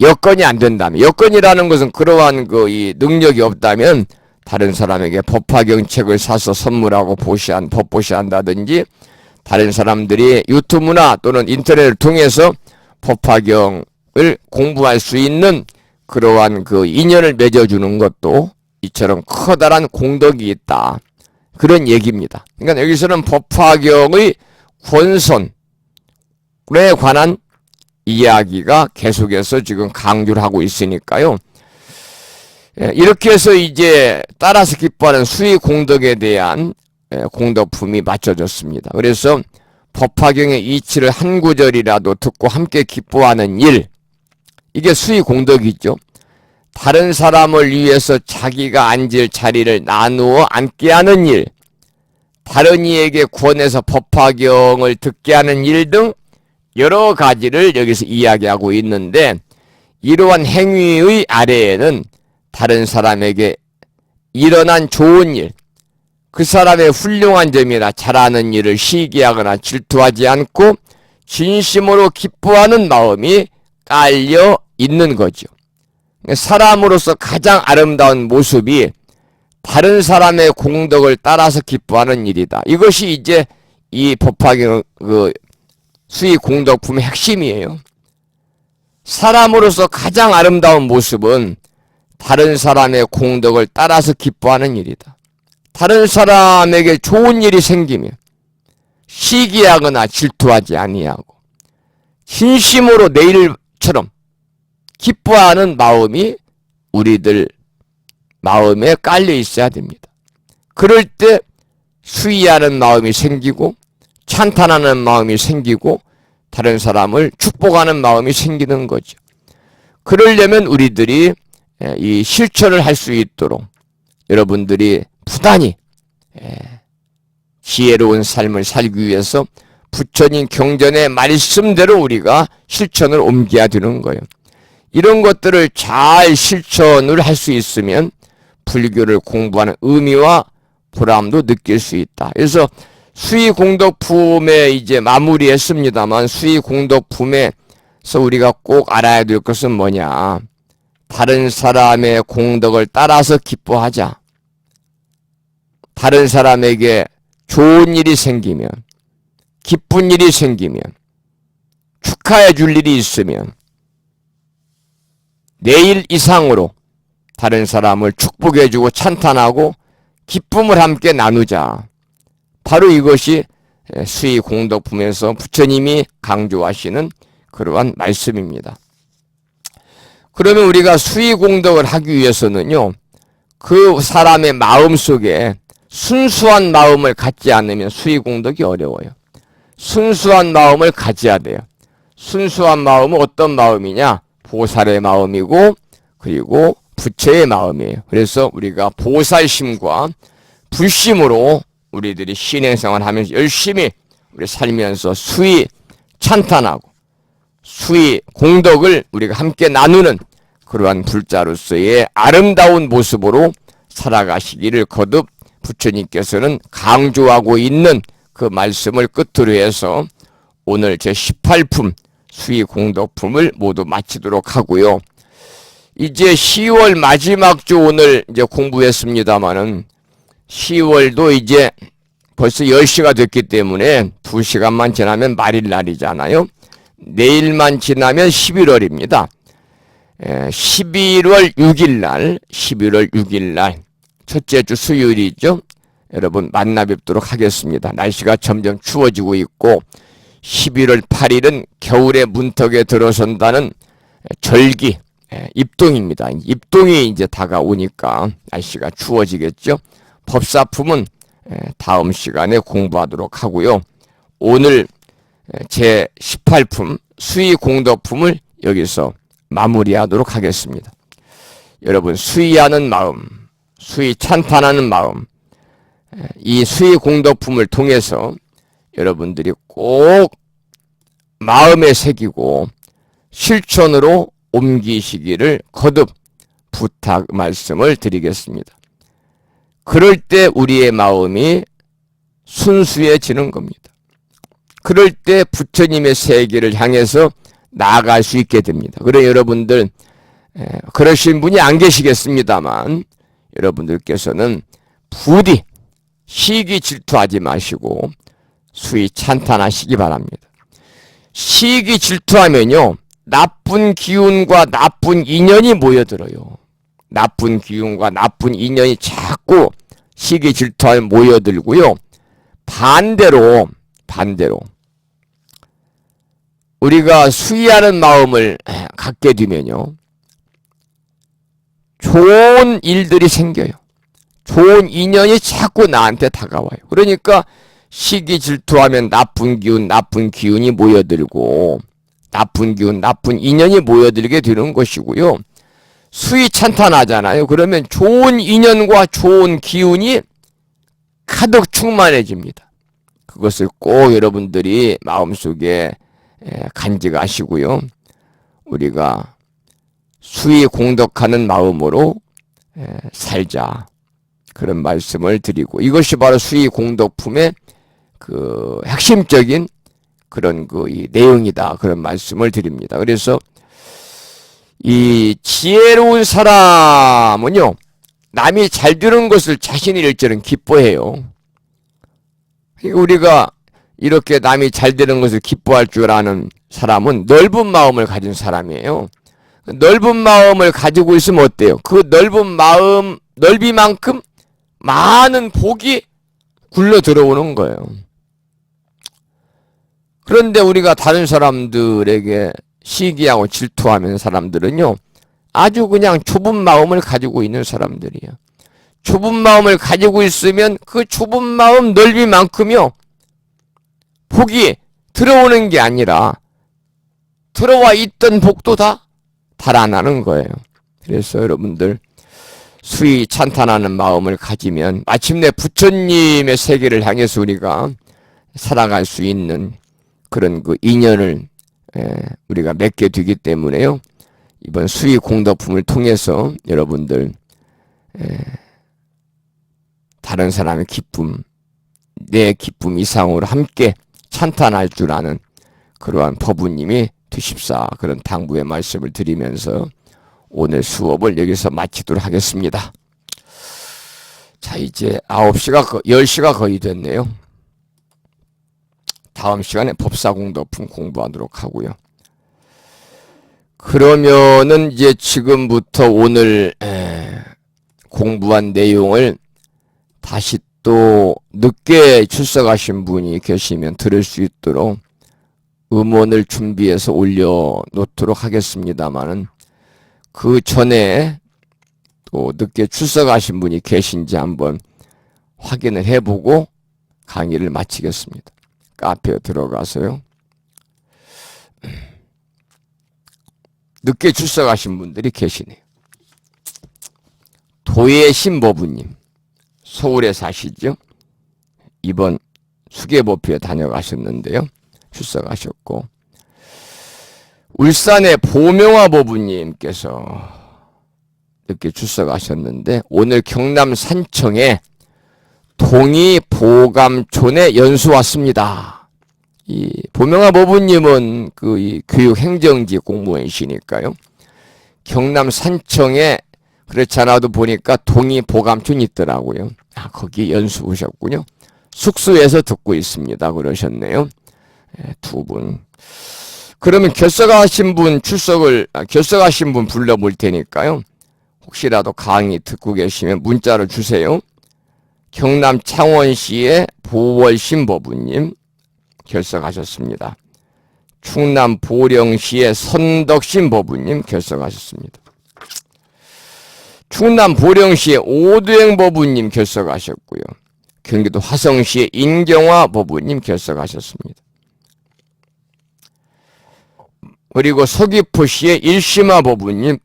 여건이 안 된다면, 여건이라는 것은 그러한 이 능력이 없다면 다른 사람에게 법화경 책을 사서 선물하고 법보시한다든지 다른 사람들이 유튜브나 또는 인터넷을 통해서 법화경을 공부할 수 있는 그러한 인연을 맺어주는 것도 이처럼 커다란 공덕이 있다. 그런 얘기입니다. 그러니까 여기서는 법화경의 권선에 관한 이야기가 계속해서 지금 강조를 하고 있으니까요. 이렇게 해서 이제 따라서 기뻐하는 수의 공덕에 대한 공덕품이 맞춰졌습니다. 그래서 법화경의 이치를 한 구절이라도 듣고 함께 기뻐하는 일, 이게 수의 공덕이죠. 다른 사람을 위해서 자기가 앉을 자리를 나누어 앉게 하는 일, 다른 이에게 구원해서 법화경을 듣게 하는 일 등 여러 가지를 여기서 이야기하고 있는데 이러한 행위의 아래에는 다른 사람에게 일어난 좋은 일, 그 사람의 훌륭한 점이나 잘하는 일을 시기하거나 질투하지 않고 진심으로 기뻐하는 마음이 깔려 있는 거죠. 사람으로서 가장 아름다운 모습이 다른 사람의 공덕을 따라서 기뻐하는 일이다. 이것이 이제 이 법화경 수의 공덕품의 핵심이에요. 사람으로서 가장 아름다운 모습은 다른 사람의 공덕을 따라서 기뻐하는 일이다. 다른 사람에게 좋은 일이 생기면 시기하거나 질투하지 아니하고 진심으로 내 일처럼 기뻐하는 마음이 우리들 마음에 깔려 있어야 됩니다. 그럴 때 수의하는 마음이 생기고 찬탄하는 마음이 생기고 다른 사람을 축복하는 마음이 생기는 거죠. 그러려면 우리들이 이 실천을 할 수 있도록 여러분들이 부단히 지혜로운 삶을 살기 위해서 부처님 경전의 말씀대로 우리가 실천을 옮겨야 되는 거예요. 이런 것들을 잘 실천을 할 수 있으면 불교를 공부하는 의미와 보람도 느낄 수 있다. 그래서 수의 공덕품에 이제 마무리했습니다만 수의 공덕품에서 우리가 꼭 알아야 될 것은 뭐냐? 다른 사람의 공덕을 따라서 기뻐하자. 다른 사람에게 좋은 일이 생기면, 기쁜 일이 생기면, 축하해 줄 일이 있으면 내일 이상으로 다른 사람을 축복해 주고 찬탄하고 기쁨을 함께 나누자. 바로 이것이 수의공덕품에서 부처님이 강조하시는 그러한 말씀입니다. 그러면 우리가 수의공덕을 하기 위해서는요, 그 사람의 마음속에 순수한 마음을 갖지 않으면 수의공덕이 어려워요. 순수한 마음을 가져야 돼요. 순수한 마음은 어떤 마음이냐? 보살의 마음이고 그리고 부처의 마음이에요. 그래서 우리가 보살심과 불심으로 우리들이 신행생활을 하면서 열심히 우리 살면서 수의 찬탄하고 수의 공덕을 우리가 함께 나누는 그러한 불자로서의 아름다운 모습으로 살아가시기를 거듭 부처님께서는 강조하고 있는 그 말씀을 끝으로 해서 오늘 제 18품 수의공덕품을 모두 마치도록 하고요. 이제 10월 마지막 주 오늘 이제 공부했습니다마는 10월도 이제 벌써 10시가 됐기 때문에 2시간만 지나면 말일날이잖아요. 내일만 지나면 11월입니다. 11월 6일날 첫째 주 수요일이죠. 여러분 만나 뵙도록 하겠습니다. 날씨가 점점 추워지고 있고 11월 8일은 겨울의 문턱에 들어선다는 절기 입동입니다. 입동이 이제 다가오니까 날씨가 추워지겠죠. 법사품은 다음 시간에 공부하도록 하고요. 오늘 제 18품 수의공덕품을 여기서 마무리하도록 하겠습니다. 여러분 수의하는 마음, 수의 찬탄하는 마음, 이 수의공덕품을 통해서 여러분들이 꼭 마음에 새기고 실천으로 옮기시기를 거듭 부탁 말씀을 드리겠습니다. 그럴 때 우리의 마음이 순수해지는 겁니다. 그럴 때 부처님의 세계를 향해서 나아갈 수 있게 됩니다. 그래 여러분들 그러신 분이 안 계시겠습니다만 여러분들께서는 부디 시기 질투하지 마시고 수의 찬탄하시기 바랍니다. 시기 질투하면요 나쁜 기운과 나쁜 인연이 모여들어요. 나쁜 기운과 나쁜 인연이 자꾸 시기 질투하면 모여들고요. 반대로 우리가 수의하는 마음을 갖게 되면요 좋은 일들이 생겨요. 좋은 인연이 자꾸 나한테 다가와요. 그러니까 시기 질투하면 나쁜 기운이 모여들고 나쁜 기운, 나쁜 인연이 모여들게 되는 것이고요. 수의 찬탄하잖아요. 그러면 좋은 인연과 좋은 기운이 가득 충만해집니다. 그것을 꼭 여러분들이 마음속에 간직하시고요. 우리가 수의 공덕하는 마음으로 살자. 그런 말씀을 드리고 이것이 바로 수의 공덕품의 그 핵심적인 그런 이 내용이다. 그런 말씀을 드립니다. 그래서 이 지혜로운 사람은요, 남이 잘 되는 것을 자신이 일절은 기뻐해요. 우리가 이렇게 남이 잘 되는 것을 기뻐할 줄 아는 사람은 넓은 마음을 가진 사람이에요. 넓은 마음을 가지고 있으면 어때요? 그 넓은 마음, 넓이만큼 많은 복이 굴러 들어오는 거예요. 그런데 우리가 다른 사람들에게 시기하고 질투하는 사람들은요, 아주 그냥 좁은 마음을 가지고 있는 사람들이에요. 좁은 마음을 가지고 있으면 그 좁은 마음 넓이만큼요, 복이 들어오는 게 아니라 들어와 있던 복도 다 달아나는 거예요. 그래서 여러분들 수의 찬탄하는 마음을 가지면 마침내 부처님의 세계를 향해서 우리가 살아갈 수 있는 그런 그 인연을 우리가 맺게 되기 때문에요. 이번 수의 공덕품을 통해서 여러분들 다른 사람의 기쁨, 내 기쁨 이상으로 함께 찬탄할 줄 아는 그러한 법우님이 되십사. 그런 당부의 말씀을 드리면서 오늘 수업을 여기서 마치도록 하겠습니다. 자, 이제 10시가 거의 됐네요. 다음 시간에 법사공덕품 공부하도록 하고요. 그러면은 이제 지금부터 오늘 공부한 내용을 다시 또 늦게 출석하신 분이 계시면 들을 수 있도록 음원을 준비해서 올려놓도록 하겠습니다만은 그 전에 또 늦게 출석하신 분이 계신지 한번 확인을 해보고 강의를 마치겠습니다. 카페에 들어가서요. 늦게 출석하신 분들이 계시네요. 도예 신보부님, 서울에 사시죠? 이번 수계법회에 다녀가셨는데요. 출석하셨고, 울산의 보명화 보부님께서 늦게 출석하셨는데 오늘 경남 산청에 동의보감촌에 연수 왔습니다. 이 보명화 보부님은 이 교육행정지 공무원이시니까요. 경남 산청에 그렇지 않아도 보니까 동의보감촌이 있더라고요. 거기 연수 오셨군요. 숙소에서 듣고 있습니다. 그러셨네요. 두 분. 그러면 결석하신 분 불러볼 테니까요. 혹시라도 강의 듣고 계시면 문자를 주세요. 경남 창원시의 보월신 보부님 결석하셨습니다. 충남 보령시의 선덕신 보부님 결석하셨습니다. 충남 보령시의 오두행 보부님 결석하셨고요. 경기도 화성시의 인경화 보부님 결석하셨습니다. 그리고 서귀포시의 일심화 보부님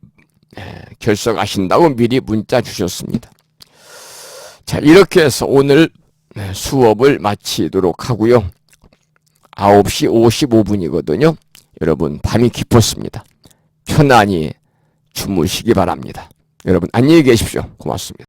결석하신다고 미리 문자 주셨습니다. 자, 이렇게 해서 오늘 수업을 마치도록 하고요. 9시 55분이거든요. 여러분 밤이 깊었습니다. 편안히 주무시기 바랍니다. 여러분 안녕히 계십시오. 고맙습니다.